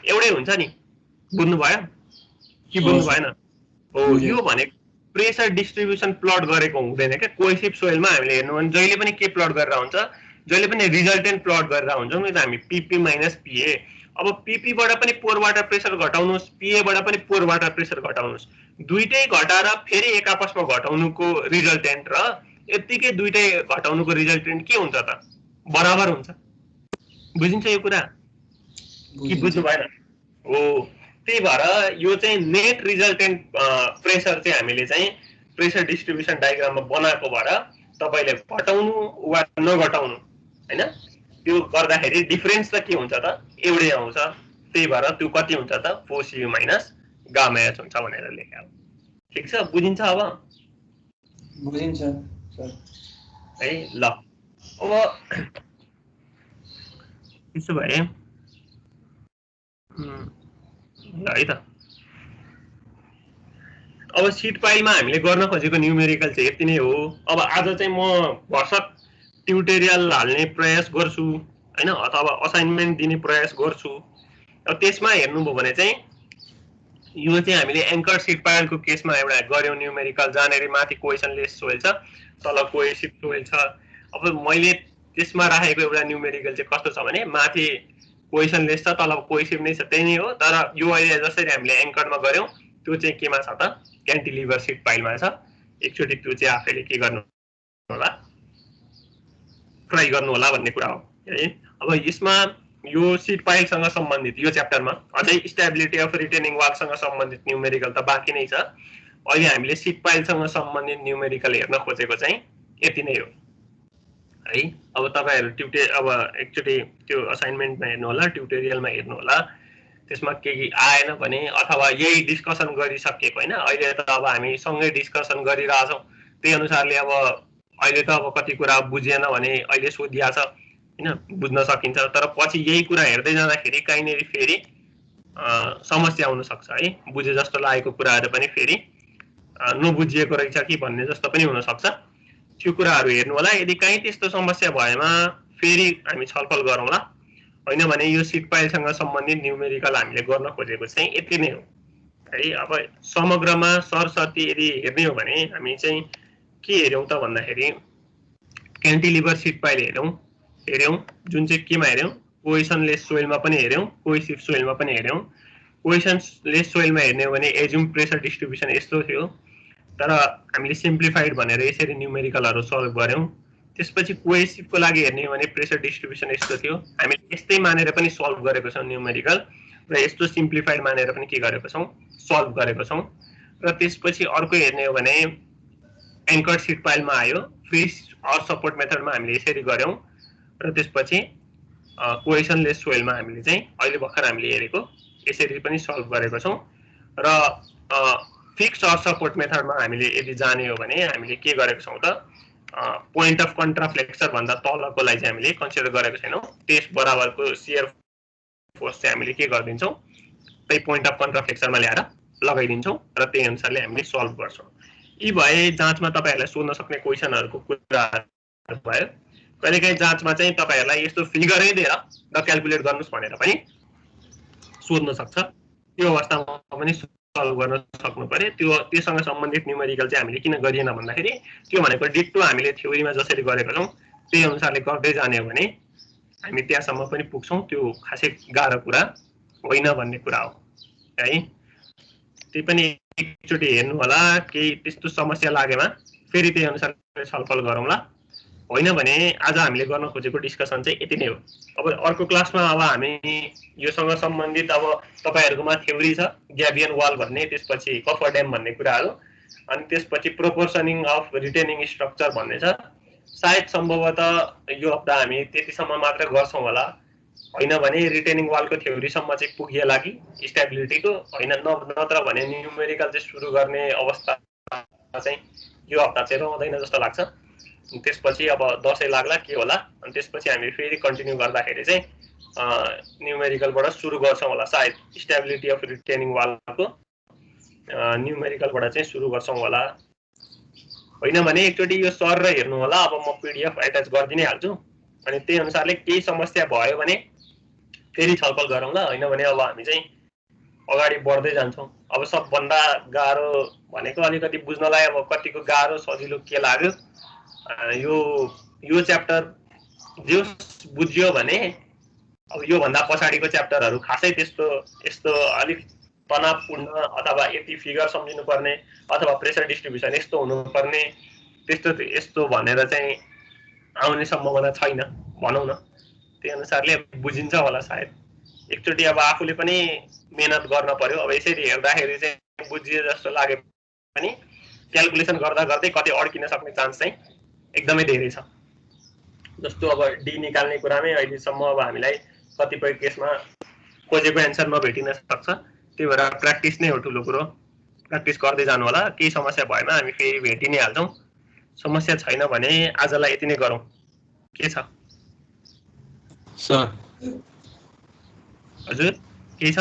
एउटै हुन्छ नि। बुझ्नु भयो कि बुझ्नु भएन? हो, यो भनेको प्रेसर डिस्ट्रिब्युसन प्लट गरेको हुँदैन के। कोहेसिभ सोइलमा हामीले हेर्नु भने जहिले पनि के प्लट गरेर हुन्छ, जहिले पनि रिजल्टेन्ट प्लट गरेर हुन्छौँ नि त हामी, पीपी माइनस पीए। अब पीपी बाट पनि पोर वाटर प्रेसर घटाउनुस्, पीए बाट पनि पोर वाटर प्रेसर घटाउनुस्, दुईटै घटाएर फेरि एक आपसमा घटाउनुको रिजल्टेन्ट र यतिकै दुईटै घटाउनुको रिजल्टेन्ट के हुन्छ त बराबर हुन्छ। बुझिन्छ यो कुरा कि बुझ्नु भएन? हो, त्यही भएर यो चाहिँ नेट रिजल्टेन्ट प्रेसर चाहिँ हामीले चाहिँ प्रेसर डिस्ट्रिब्युसन डायग्राममा बनाएको भएर तपाईले घटाउनु वा नघटाउनु हैन, त्यो गर्दाखेरि डिफरेन्स त के हुन्छ त एउटै आउँछ। त्यही भएर त्यो कति हुन्छ त 4cu माइनस गामा एच हुन्छ भनेर लेख्या हो। ठीक छ, बुझिन्छ? अब
बुझिन्छ सर
है। ल अब त्यसो भए ल है त, अब सिट पाइलमा हामीले गर्न खोजेको न्युमेरिकल चाहिँ यति नै हो। अब आज चाहिँ म भर्सक ट्युटोरियल हाल्ने प्रयास गर्छु हैन, अथवा असाइनमेन्ट दिने प्रयास गर्छु। अब त्यसमा हेर्नुभयो भने चाहिँ यो चाहिँ हामीले एङ्कर सिट पाइलको केसमा एउटा गर्यौं न्युमेरिकल, जहाँनेरि माथि कोहेसनलेस सोइल छ, तल कोहेसिभ सोइल छ। अब मैले त्यसमा राखेको एउटा न्युमेरिकल चाहिँ कस्तो छ भने माथि कोहेसनलेस छ, तल कोहेसिभ नै छ, त्यही नै हो। तर यो अहिले जसरी हामीले एङ्करमा गर्यौं त्यो चाहिँ केमा छ त क्यान्टिलिभर सिट पाइलमा छ। एकचोटि त्यो चाहिँ आफैले के गर्नु होला, ट्राई गर्नु होला भन्ने कुरा हो है। अब यसमा यो सिट पाइलसँग सम्बन्धित यो च्याप्टरमा अझै स्टेबिलिटी अफ रिटेनिङ वालसँग सम्बन्धित न्युमेरिकल त बाँकी नै छ। अहिले हामीले सिट पाइलसँग सम्बन्धित न्युमेरिकल हेर्न खोजेको चाहिँ यति नै हो है। अब तपाईहरु अब एकचोटि त्यो असाइनमेन्टमा हेर्नु होला, ट्युटोरियलमा हेर्नु होला, त्यसमा केही आएन भने अथवा यही डिस्कसन गरिसकेको हैन, अहिले त अब हामी सँगै डिस्कसन गरिरहेछौँ, त्यही अनुसारले अब अहिले त अब कति कुरा बुझिएन भने अहिले सोधिया छ हैन, बुझ्न सकिन्छ। तर पछि यही कुरा हेर्दै जाँदाखेरि कहीँनेरि फेरि समस्या आउन सक्छ है, बुझे जस्तो लागेको कुराहरु पनि फेरि नबुझिएको रहेछ कि भन्ने जस्तो पनि हुन सक्छ। त्यो कुराहरु हेर्नु होला। यदि कहीँ त्यस्तो समस्या भएमा फेरि हामी छलफल गरौँला, हैन भने यो सिट पाइलसँग सम्बन्धित न्युमेरिकल हामीले गर्न खोजेको चाहिँ यति नै हो है। अब समग्रमा सरसर्ती यदि हेर्ने हो भने हामी चाहिँ के हेर्यौं त भन्दाखेरि क्यान्टिलिभर सिट पाइल हेर्यौं, जुन चाहिँ केमा हेर्यौं, कोहेसनलेस सोइलमा पनि हेर्यौं, कोहेसिभ सोइलमा पनि हेर्यौं। कोहेसनलेस सोइलमा हेर्ने हो भने एज्युम प्रेसर डिस्ट्रिब्युसन यस्तो थियो, तर हामीले सिम्प्लिफाइड भनेर यसरी न्युमेरिकलहरु सल्भ गर्यौं। त्यसपछि कोहेसिभको लागि हेर्ने हो भने प्रेसर डिस्ट्रिब्युसन यस्तो थियो, हामीले यस्तै मानेर पनि सल्भ गरेको छौं न्युमेरिकल, र यस्तो सिम्प्लिफाइड मानेर पनि के गरेको छौं, सल्भ गरेको छौं। र त्यसपछि अर्को हेर्ने हो भने एंकर्ड सिट पाइलमा आयो, फ्री अर सपोर्ट मेथडमा हामीले यसरी गर्यौं, र त्यसपछि कोहेसनलेस सोइलमा हामीले चाहिँ अहिले भर्खर हामीले हेरेको यसरी पनि सल्भ गरेको छौं। र फिक्स्ड अर सपोर्ट मेथडमा हामीले यदि जाने हो भने हामीले के गरेको छौं त, पोइन्ट अफ कन्ट्राफ्लेक्सर भन्दा तलकोलाई चाहिँ हामीले कन्सिडर गरेको छैनौं। टेस्ट बराबरको शियर फोर्स चाहिँ हामीले के गर्दिन्छौं, त्यही पोइन्ट अफ कन्ट्राफ्लेक्सरमा ल्याएर लगाइदिन्छौं र त्यही अनुसारले हामीले सल्भ गर्छौं। यी भए जाँचमा तपाईहरुलाई सोध्न सक्ने क्वेशनहरुको कुराहरु भयो। कहिलेकाहीँ जाँचमा चाहिँ तपाईहरुलाई यस्तो फिगरै दिएर र क्याल्कुलेट गर्नुस् भनेर पनि सोध्न सक्छ। त्यो अवस्थामा पनि सल्भ गर्न सक्नु पर्यो। त्योसँग सम्बन्धित न्युमेरिकल चाहिँ हामीले किन गरिएन भन्दाखेरि त्यो भनेको डिट्टो हामीले थ्योरीमा जसरी गरेको छौं त्यही अनुसारले गर्दै जाने हो भने हामी त्यहाँसम्म पनि पुग्छौं। त्यो खासै गाह्रो कुरा होइन भन्ने कुरा हो है। त्यही पनि एकचोटि हेर्नु होला, केही त्यस्तो समस्या लागेमा फेरि त्यही अनुसारले छलफल गरौँला। होइन भने आज हामीले गर्न खोजेको डिस्कसन चाहिँ यति नै हो। अब अर्को क्लासमा अब हामी योसँग सम्बन्धित अब तपाईहरुकोमा थ्योरी छ, ग्याबियन वाल भन्ने, त्यसपछि कफर ड्याम भन्ने कुराहरु, अनि त्यसपछि प्रोपोर्सनिङ अफ रिटेनिङ स्ट्रक्चर भन्ने छ। सायद सम्भवतः यो हप्ता हामी त्यतिसम्म मात्र गर्छौं होला, होइन भने रिटेनिङ वालको थ्योरीसम्म चाहिँ पुगिएला कि स्टेबिलिटीको, होइन नत्र भने न्युमेरिकल चाहिँ सुरु गर्ने अवस्था चाहिँ यो हप्ता चाहिँ रहँदैन जस्तो लाग्छ। त्यसपछि अब दशैं लाग्ला के होला, अनि त्यसपछि हामी फेरि कन्टिन्यू गर्दाखेरि चाहिँ न्युमेरिकलबाट सुरु गर्छौं होला, सायद स्टेबिलिटी अफ रिटेनिङ वालको न्युमेरिकलबाट चाहिँ सुरु गर्छौं होला। होइन भने एकचोटि यो सर र हेर्नु होला। अब म पीडीएफ एट्याच गर्दिनै हाल्छु, अनि त्यही अनुसारले केही समस्या भयो भने फेरि छलफल गरौँला। होइन भने अब हामी चाहिँ अगाडि बढ्दै जान्छौं। अब सबभन्दा गाह्रो भनेको अलिकति बुझ्नलाई अब कतिको गाह्रो सजिलो के लाग्यो, यो च्याप्टर जो बुझ्यो भने अब यो भन्दा पछाडीको च्याप्टरहरु खासै यस्तो अलिक तनावपूर्ण अथवा यति फिगर सम्झिनु पर्ने अथवा प्रेसर डिस्ट्रिब्युसन यस्तो हुनुपर्ने यस्तो भनेर चाहिँ आउने सम्भावना छैन भनौं न। त्यही अनुसारले बुझिन्छ होला सायद। एकचोटि अब आफूले पनि मेहनत गर्न पर्यो। अब यसरी हेर्दाखेरि चाहिँ बुझिए जस्तो लागे पनि क्याल्कुलेसन गर्दा गर्दै कतै अड्किन सक्ने चान्स चाहिँ एकदमै धेरै छ। जस्तो अब डी निकाल्ने कुरामै अहिलेसम्म अब हामीलाई कतिपय केसमा खोजेको एन्सर नभेटिन सक्छ। त्यही भएर प्र्याक्टिस नै हो ठुलो कुरो। प्र्याक्टिस गर्दै जानु होला। केही समस्या भएमा हामी फेरि भेटि नै हाल्छौं। समस्या छैन भने आजलाई यति नै गरौँ। के छ
सर?
हजुर के छ?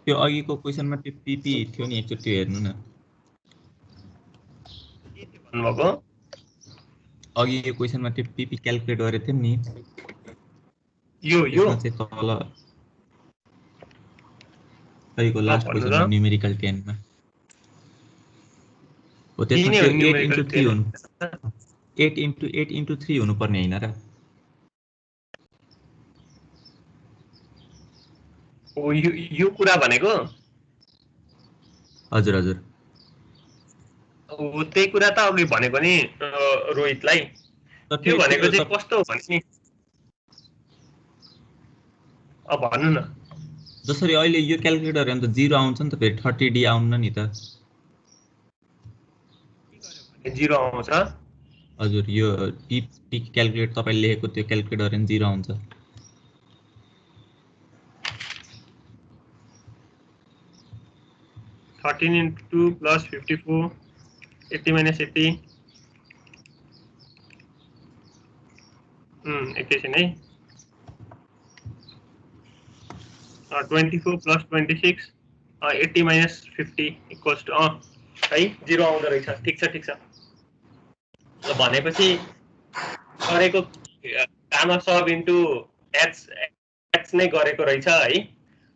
त्यो अघिको क्वेशनमा त्यो पीपी थियो नि, एकचोटि हेर्नु न।
के भन्नुभएको?
अघिको क्वेशनमा त्यो पीपी क्याल्कुलेट गरेको थियौं नि।
यो
चाहिँ तल अघिको लास्ट क्वेशनमा न्युमेरिकल 10 मा हो। त्यसमा 8 into 3 हुनु 8 into 3 हुनु पर्ने हैन र?
ओ यो कुरा भनेको?
हजुर हजुर।
ओ त्यही कुरा त अघि भनेको नि रोहितलाई। त्यो भनेको चाहिँ कस्तो हो भने नि अब भन्नु न।
जसरी अहिले यो क्याल्कुलेटर हेर्नु त 0 आउँछ नि त, फेरि 30D आउन्न नि त।
0 आउँछ।
हजुर, यो टी क्याल्कुलेट तपाईले लेखेको त्यो क्याल्कुलेटर हेर्नु 0 आउँछ।
$13 into 2 plus 54, 80 minus 80. एकैछिन है। 24 plus 26, 80 minus 50 equals to है 0 आउँदो रहेछ। ठिक छ ठिक छ। भनेपछि गरेको गामा सब इन्टु एच नै गरेको रहेछ है।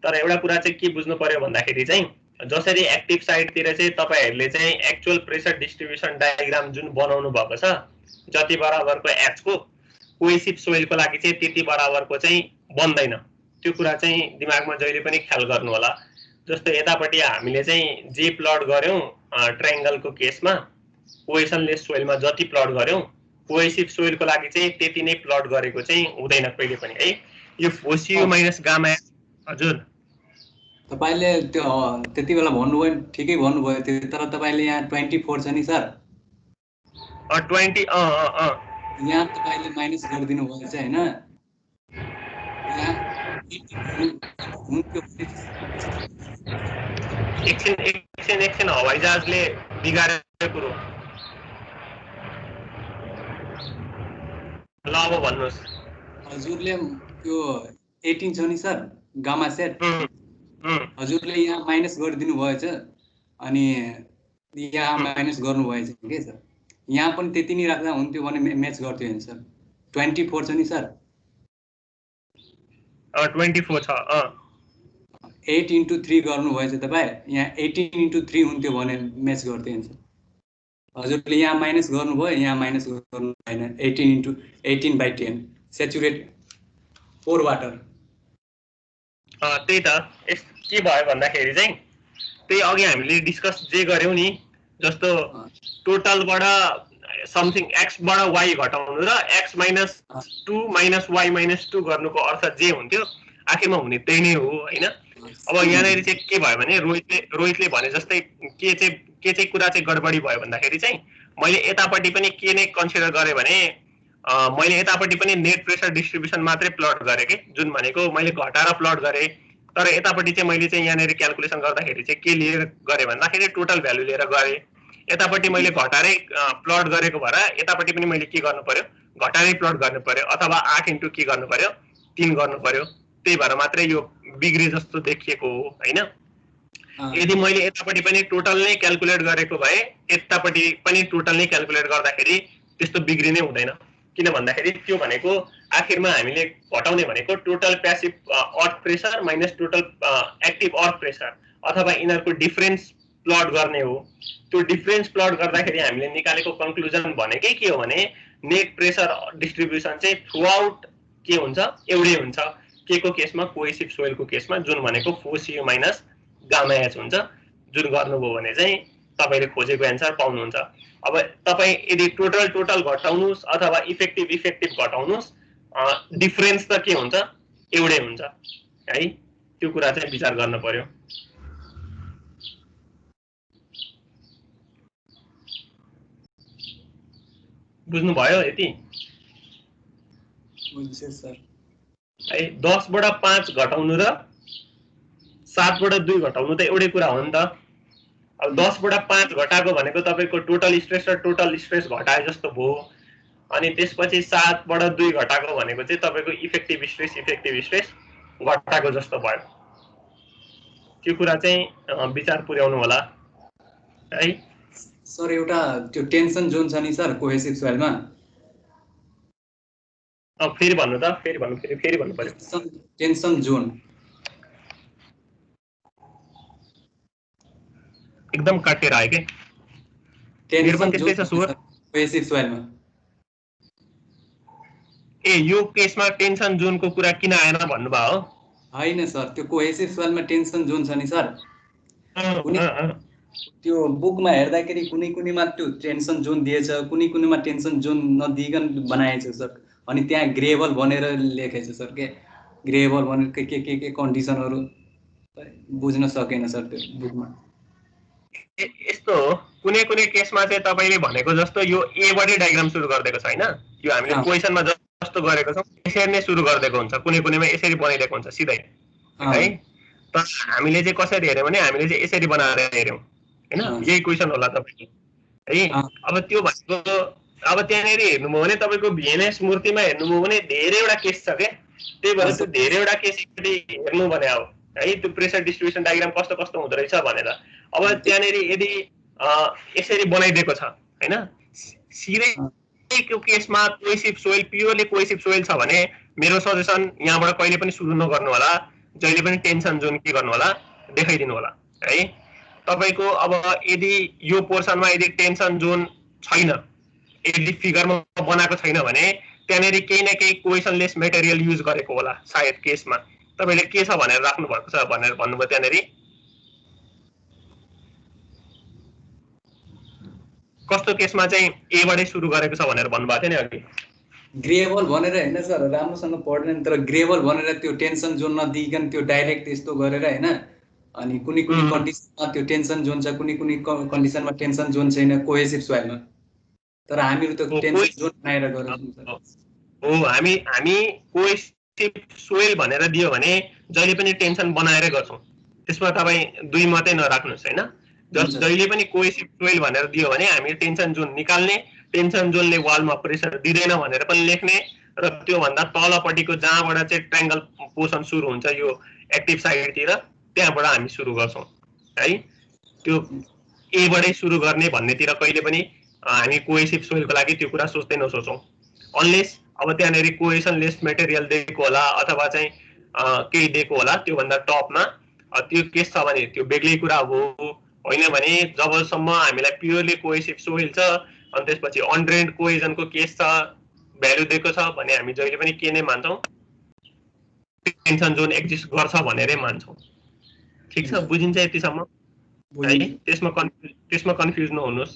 तर एउटा कुरा चाहिँ के बुझ्नु पर्यो भन्दाखेरि चाहिँ जसरी एक्टिभ साइडतिर चाहिँ तपाईहरुले चाहिँ एक्चुअल प्रेसर डिस्ट्रिब्युसन डायग्राम जुन बनाउनु भएको छ जति बराबरको एच को कोहेसिभ सोइलको लागि चाहिँ त्यति बराबरको चाहिँ बन्दैन। त्यो कुरा चाहिँ दिमागमा जहिले पनि ख्याल गर्नु होला। जस्तो यतापटि हामीले चाहिँ जे प्लट गर्यौं ट्रायंगलको केसमा कोहेसनलेस सोइलमा जति प्लट गर्यौं कोहेसिभ सोइलको लागि चाहिँ त्यति नै प्लट गरेको चाहिँ हुँदैन कहिले पनि है। यो फोसियो माइनस गामा। हजुर
तपाईले त्यो त्यति बेला भन्नुभयो ठिकै भन्नुभयो त्यो, तर तपाईले यहाँ 24 छ नि सर
20
यहाँ तपाईले माइनस गरिदिनु भयो चाहिँ हैन। यहाँ
एकछिन हवाईजहाजले बिगारेको कुरो। ल अब भन्नुस्।
हजुरले त्यो 18 छ नि सर गामा सेट, हजुरले यहाँ माइनस गरिदिनु भएछ अनि यहाँ माइनस गर्नु भएछ के सर। यहाँ पनि त्यति नै राख्दा हुन्थ्यो भने म्याच गर्थ्यो नि सर। 24 छ नि सर
24 छ
8 into 3 गर्नु भएछ तपाई, यहाँ 18 into 3 हुन्थ्यो भने म्याच गर्थ्यो नि सर। हजुरले यहाँ माइनस गर्नुभयो यहाँ माइनस गर्नु भएन। 18/10 स्याचुरेट 4 वाटर।
त्यही त के भयो भन्दाखेरि चाहिँ त्यही अघि हामीले डिस्कस जे गर्यौं नि, जस्तो टोटलबाट समथिङ x बाट y घटाउनु र x - 2 - y - 2 गर्नुको अर्थ जे हुन्थ्यो आखिरमा हुने त्यही नै हो हैन। अब यहाँनेरि चाहिँ के भयो भने रोहितले भने जस्तै के चाहिँ कुरा चाहिँ गडबडी भयो भन्दाखेरि चाहिँ मैले यतापट्टि पनि के नै कन्सिडर गरे भने मैले यतापट्टि पनि नेट प्रेसर डिस्ट्रिब्युसन मात्रै प्लट गरे के, जुन भनेको मैले घटाएर प्लट गरे। तर यतापट्टि चाहिँ मैले चाहिँ यहाँनेरि क्याल्कुलेसन गर्दाखेरि चाहिँ के लिएर गरे भन्दाखेरि टोटल भ्यालु लिएर गरे। यतापट्टि मैले घटारै प्लट गरेको भएर यतापट्टि पनि मैले के गर्नु पर्यो घटारै प्लट गर्नु पर्यो अथवा 8 इन्टु के गर्नु पर्यो 3 गर्नु पर्यो। त्यही भएर मात्रै यो बिग्रे जस्तो देखिएको हो हैन। यदि मैले यतापट्टि पनि टोटल नै क्याल्कुलेट गरेको भए यतापट्टि पनि टोटल नै क्याल्कुलेट गर्दाखेरि त्यस्तो बिग्रिनै हुँदैन। किन भन्दाखेरि त्यो भनेको आखिरमा हामीले घटाउने भनेको टोटल प्यासिभ अर्थ प्रेसर माइनस टोटल एक्टिभ अर्थ प्रेसर अथवा यिनीहरुको डिफरेन्स प्लट गर्ने हो। त्यो डिफरेन्स प्लट गर्दाखेरि हामीले निकालेको कन्क्लुजन भनेकै के हो भने नेट प्रेसर डिस्ट्रिब्युसन चाहिँ थ्रुआउट के हुन्छ एउटै हुन्छ। के को केसमा कोहेसिभ सोइलको केसमा जुन भनेको फोसियो माइनस गामा एच हुन्छ। जुन गर्नुभयो भने चाहिँ तपाईले खोजेको एन्सर पाउनुहुन्छ। अब तपाई यदि टोटल घटाउनुस् अथवा इफेक्टिभ घटाउनुस् डिफरेन्स त के हुन्छ एउटै हुन्छ है। त्यो कुरा चाहिँ विचार गर्न पर्यो। बुझ्नु भयो यति
बुझ्छु सर
है। 10 बाट 5 घटाउनु र 7 बाट 2 घटाउनु त एउटै कुरा हो नि त। अब 10 बाट 5 घटाएको भनेको तपाईको टोटल स्ट्रेस र टोटल स्ट्रेस घटाए जस्तो भयो। अनि त्यसपछि 7 बाट 2 घटाएको भनेको चाहिँ तपाईको इफेक्टिभ स्ट्रेस घटाएको जस्तो भयो। त्यो कुरा चाहिँ विचार पुर्याउनु होला है।
सर एउटा त्यो टेन्सन जोन छ नि सर कोहेसिभ सोइलमा।
फेरि भन्नु त फेरि भन्नु पर्यो।
टेन्सन जोन
एकदम काटेर आयो के।
टेन्सन
त्यस्तै छ सुवर
कोहेसिभ सोइलमा।
ए यो केसमा टेन्सन जोनको कुरा किन आएन भन्नुभयो?
हैन सर त्यो कोहेसिभ सोइलमा टेन्सन जोन छ नि सर। त्यो बुकमा हेर्दाखेरि कुनैमा त्यो टेन्सन जोन दिएछ कुनैमा टेन्सन जोन नदिइकन बनाएछ सर। अनि त्यहाँ ग्रेभल भनेर लेखेछ सर के। ग्रेबल भनेर के कन्डिसनहरू बुझ्न सकेन सर त्यो बुकमा।
यस्तो हो, कुनै कुनै केसमा चाहिँ तपाईँले भनेको जस्तो यो एबाटै डायग्राम सुरु गरिदिएको छ होइन, यो हामीले क्वेसनमा जस्तो गरेको छौँ यसरी नै सुरु गरिदिएको हुन्छ, कुनै कुनैमा यसरी बनाइदिएको हुन्छ सिधै है। तर हामीले चाहिँ कसरी हेऱ्यौँ भने हामीले चाहिँ यसरी बनाएर हेऱ्यौँ होइन, यही क्वेसन होला तपाईँको है। अब त्यो भनेको अब त्यहाँनिर हेर्नुभयो भने तपाईँको भिएनएस मूर्तिमा हेर्नुभयो भने धेरैवटा केस छ क्या, त्यही भएर त्यो धेरैवटा केस हेर्नु भने अब है त्यो प्रेसर डिस्ट्रिब्युसन डायग्राम कस्तो कस्तो हुँदो रहेछ भनेर। अब त्यहाँनिर यदि यसरी बनाइदिएको छ होइन, सिधैको केसमा cohesive soil purely cohesive soil छ भने मेरो सजेसन यहाँबाट कहिले पनि सुरु नगर्नु होला, जहिले पनि टेन्सन जोन के गर्नु होला देखाइदिनु होला है। तपाईँको अब यदि यो पोर्सनमा यदि टेन्सन जोन छैन, यदि फिगरमा बनाएको छैन भने त्यहाँनिर केही न केही कोहेसनलेस मेटेरियल युज गरेको होला सायद केसमा। तपाईँले के छ भनेर राख्नु भएको छ भनेर भन्नुभयो, त्यहाँनिर कस्तो केसमा चाहिँ एबाटै सुरु गरेको छ भनेर भन्नुभएको थियो नि अघि।
ग्रेबल भनेर हैन सर, राम्रोसँग पढ्दैन, तर ग्रेबल भनेर त्यो टेन्सन जोन नदिइकन त्यो डाइरेक्ट त्यस्तो गरेर हैन, अनि कुनै कुनै कन्डिसनमा त्यो टेन्सन जोन छ, कुनै कुनै कन्डिसनमा टेन्सन जोन छैन कोहेसिभ सोइलमा, तर हामीहरु त टेन्सन जोन बनाएर गर्छौं सर।
हो, हामी कोहेसिभ सोइल भनेर दियो भने जहिले पनि टेन्सन बनाएरै गर्छौं, त्यसमा तपाईं दुई मात्रै नराख्नुस् हैन। जहिले पनि कोहेसिभ सोइल भनेर दियो भने हामी टेन्सन जोन निकाल्ने, टेन्सन जोनले वालमा प्रेसर दिदैन भनेर पनि लेख्ने, र त्यो भन्दा तलपट्टिको जहाँबाट चाहिँ ट्रायंगल पोर्सन सुरु हुन्छ यो एक्टिभ साइडतिर त्यहाँबाट हामी सुरु गर्छौं है। त्यो एबाटै सुरु गर्ने भन्नेतिर कहिले पनि हामी कोहेसिभ सोइलको लागि त्यो कुरा सोच्दै नसोचौं, अनलेस अब त्यहाँनेरि कोहेसनलेस मेटेरियल दिएको होला अथवा चाहिँ केही दिएको होला त्यो भन्दा टपमा त्यो केस छ भने त्यो बेग्लै कुरा हो। होइन भने जबसम्म हामीलाई प्योरली कोहेसिभ सोइल छ अनि त्यसपछि अनड्रेन्ड कोहेजनको केस छ, भ्यालु दिएको छ भने हामी जहिले पनि के नै मान्छौं, टेन्सन जोन एक्जिस्ट गर्छ भनेरै मान्छौं। ठीक छ, बुझिन्छ यतिसम्म है? त्यसमा कन्फ्युज नहुनुस्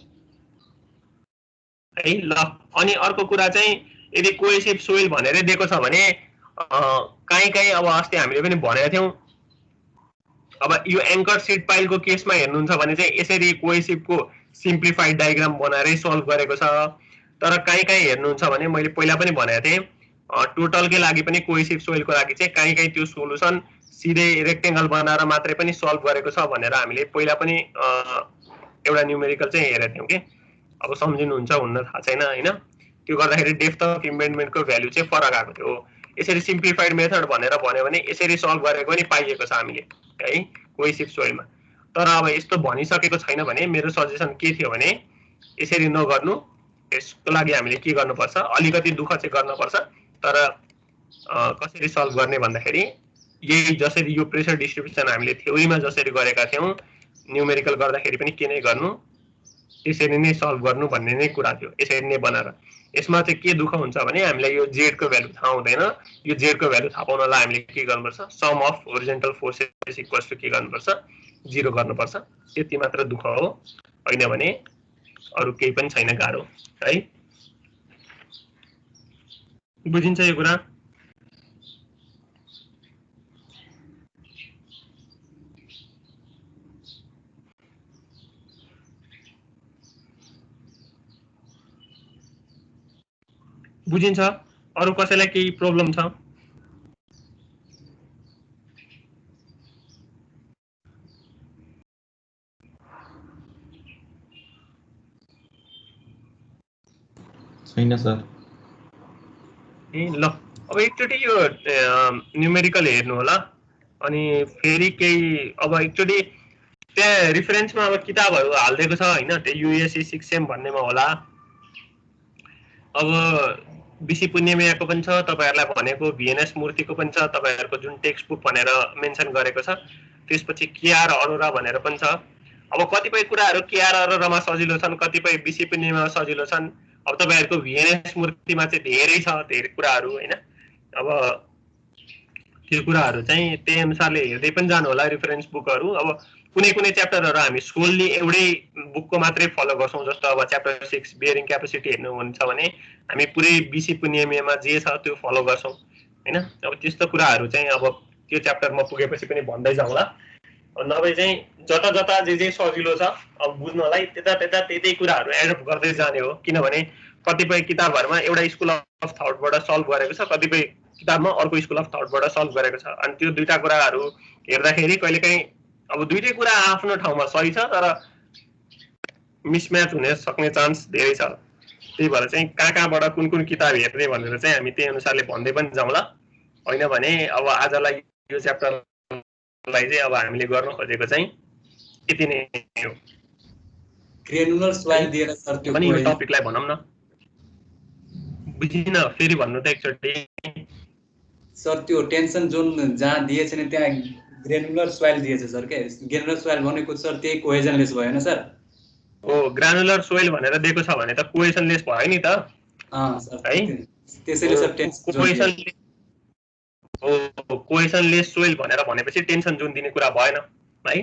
है ल। अनि अर्को कुरा चाहिँ यदि कोहेसिभ सोइल भनेरै दिएको छ भने कहीँ अब अस्ति हामीले पनि भनेका थियौं, अब यो एंकर सीट पाइलको केसमा हेर्नुहुन्छ भने चाहिँ यसरी कोहेसिभको सिम्प्लिफाइड डायग्राम बनाएरै सल्भ गरेको छ। तर कहीँ हेर्नुहुन्छ भने मैले पहिला पनि भनेको थिएँ टोटलकै लागि पनि कोहेसिभ सोइलको लागि चाहिँ कहीँ त्यो सोलुसन सिधै रेक्टेंगल बनाएर मात्रै पनि सल्भ गरेको छ भनेर हामीले पहिला पनि एउटा न्यूमेरिकल चाहिँ हेरेका थियौं के। अब सम्झिनुहुन्छ हुन्न थाहा छैन हैन, त्यो गर्दाखेरि डेप्थ अफ इम्बेडमेन्टको भ्यालु चाहिँ फरक आएको थियो। यसरी सिम्प्लिफाइड मेथड भनेर भन्यो भने यसरी सल्भ गरेको पनि पाइएको छ हामीले है कोहेसिभ सोइलमा। तर अब यस्तो भनिसकेको छैन भने मेरो सजेसन के थियो भने यसरी नगर्नु, यसको लागि हामीले के गर्नुपर्छ, अलिकति दुःख चाहिँ गर्नुपर्छ, तर कसरी सल्भ गर्ने भन्दाखेरि यही जसरी यो प्रेसर डिस्ट्रिब्युसन हामीले थ्योरीमा जसरी गरेका थियौं न्यूमेरिकल गर्दाखेरि पनि के नै गर्नु, यसरी नै सल्भ गर्नु भन्ने नै कुरा थियो। यसरी नै बनाएर यसमा चाहिँ के दुःख हुन्छ भने हामीलाई यो जेड को भ्यालु थाहा हुँदैन, यो जेड को भ्यालु थाहा पाउनलाई हामीले के गर्नुपर्छ, sum of horizontal forces equals to के गर्नुपर्छ, 0 गर्नुपर्छ। त्यति मात्र दुःख हो, हैन भने अरु केही पनि छैन गाह्रो है। बुझिन्छ यो कुरा? बुझिन्छ? अरु कसैलाई केही प्रब्लम छ?
छैन सर।
ए ल, अब एकचोटि यो न्यूमेरिकल हेर्नु होला अनि फेरि केही अब एकचोटि त्यहाँ रेफरेन्समा अब किताबहरु हाल्दिएको छ हैन, त्यो युएससी 6M भन्नेमा होला। अब बिसी पुण्यमेयाको पनि छ, तपाईहरुलाई भनेको भिएनएस मूर्तिको पनि छ, तपाईहरुको जुन टेक्स्ट बुक भनेर मेन्सन गरेको छ, त्यसपछि केआर अरोरा भनेर पनि छ। अब कतिपय कुराहरु केआर अरोरामा सजिलो छन्, कतिपय बिसी पुण्यमेयामा सजिलो छन्। अब तपाईहरुको भिएनएस मूर्तिमा चाहिँ धेरै छ, धेरै कुराहरु हैन। अब त्यो कुराहरु चाहिँ त्यही अनुसारले हेर्दै पनि जानु होला रेफरेन्स बुकहरु। अब कुनै कुनै च्याप्टरहरु हामी सोल्ली एउटै बुकको मात्रै फलो गर्छौं, जस्तो अब च्याप्टर 6 बियरिङ क्यापेसिटी हेर्नुहुन्छ भने हामी पुरै बिसी पुण्यमेयामा जे छ त्यो फलो गर्छौं। हैन। अब त्यस्तो कुराहरू चाहिँ अब त्यो च्याप्टरमा पुगेपछि पनि भन्दै जाउँला। नभए चाहिँ जता जता जे सजिलो छ अब बुझ्नलाई त्यता त्यता त्यही कुराहरू एडप्ट गर्दै जाने हो। किनभने कतिपय किताबहरूमा एउटा स्कुल अफ थटबाट सल्भ गरेको छ, कतिपय किताबमा अर्को स्कुल अफ थटबाट सल्भ गरेको छ। अनि त्यो दुईटा कुराहरू हेर्दाखेरि कहिलेकाहीँ अब दुईटै कुरा आफ्नो ठाउँमा सही छ तर मिसम्याच हुन सक्ने चान्स धेरै छ। त्यही भएर चाहिँ कहाँबाट कुन कुन किताब हेर्ने भनेर चाहिँ हामी त्यही अनुसारले भन्दै पनि जाउँला। होइन भने अब आजलाई यो च्याप्टरलाई चाहिँ अब हामीले गर्न खोजेको चाहिँ यति नै हो।
ग्रेनुलर सोइल दिएर सर त्यो
पनि यो टपिकलाई भनौँ न, बुझिन फेरि भन्नु त एकचोटि।
सर त्यो टेन्सन जोन जहाँ दिएछ नि त्यहाँ ग्रेनुलर सोइल दिएछ सर के। ग्रेनुलर सोइल भनेको सर त्यही कोहेजनलेस भयो हैन सर?
हो, ग्रानुलर सोइल भनेर दिएको छ भने त कोहेसनलेस भयो नि त।
सर
है
त्यसैले सर टेन्सन
कोहेसनलेस सोइल भनेर भनेपछि टेन्सन जोन दिने कुरा भएन है।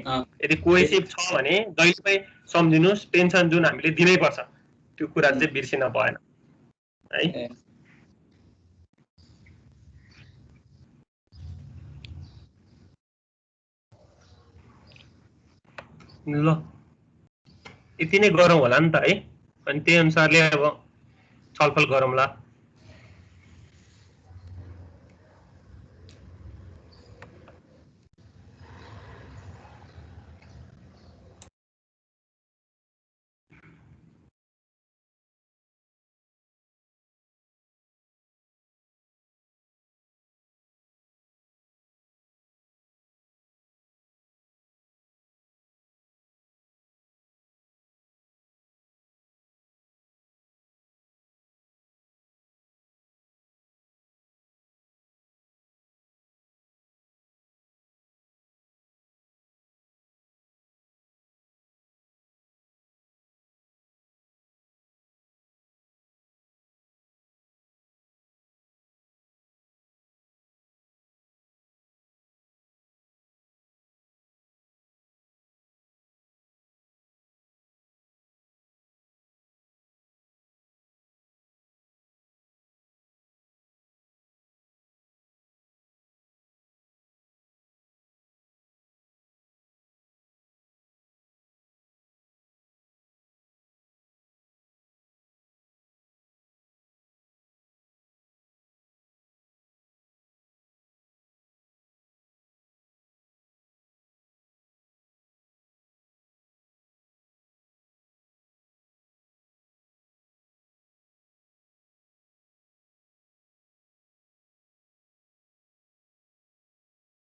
यदि कोहेसिभ छ भने जहिले सम्झिनुस् टेन्सन जोन हामीले दिनै पर्छ, त्यो कुरा चाहिँ बिर्सिन भएन है। ल यति नै गरौँ होला नि त है। अनि त्यही अनुसारले अब छलफल गरौँला।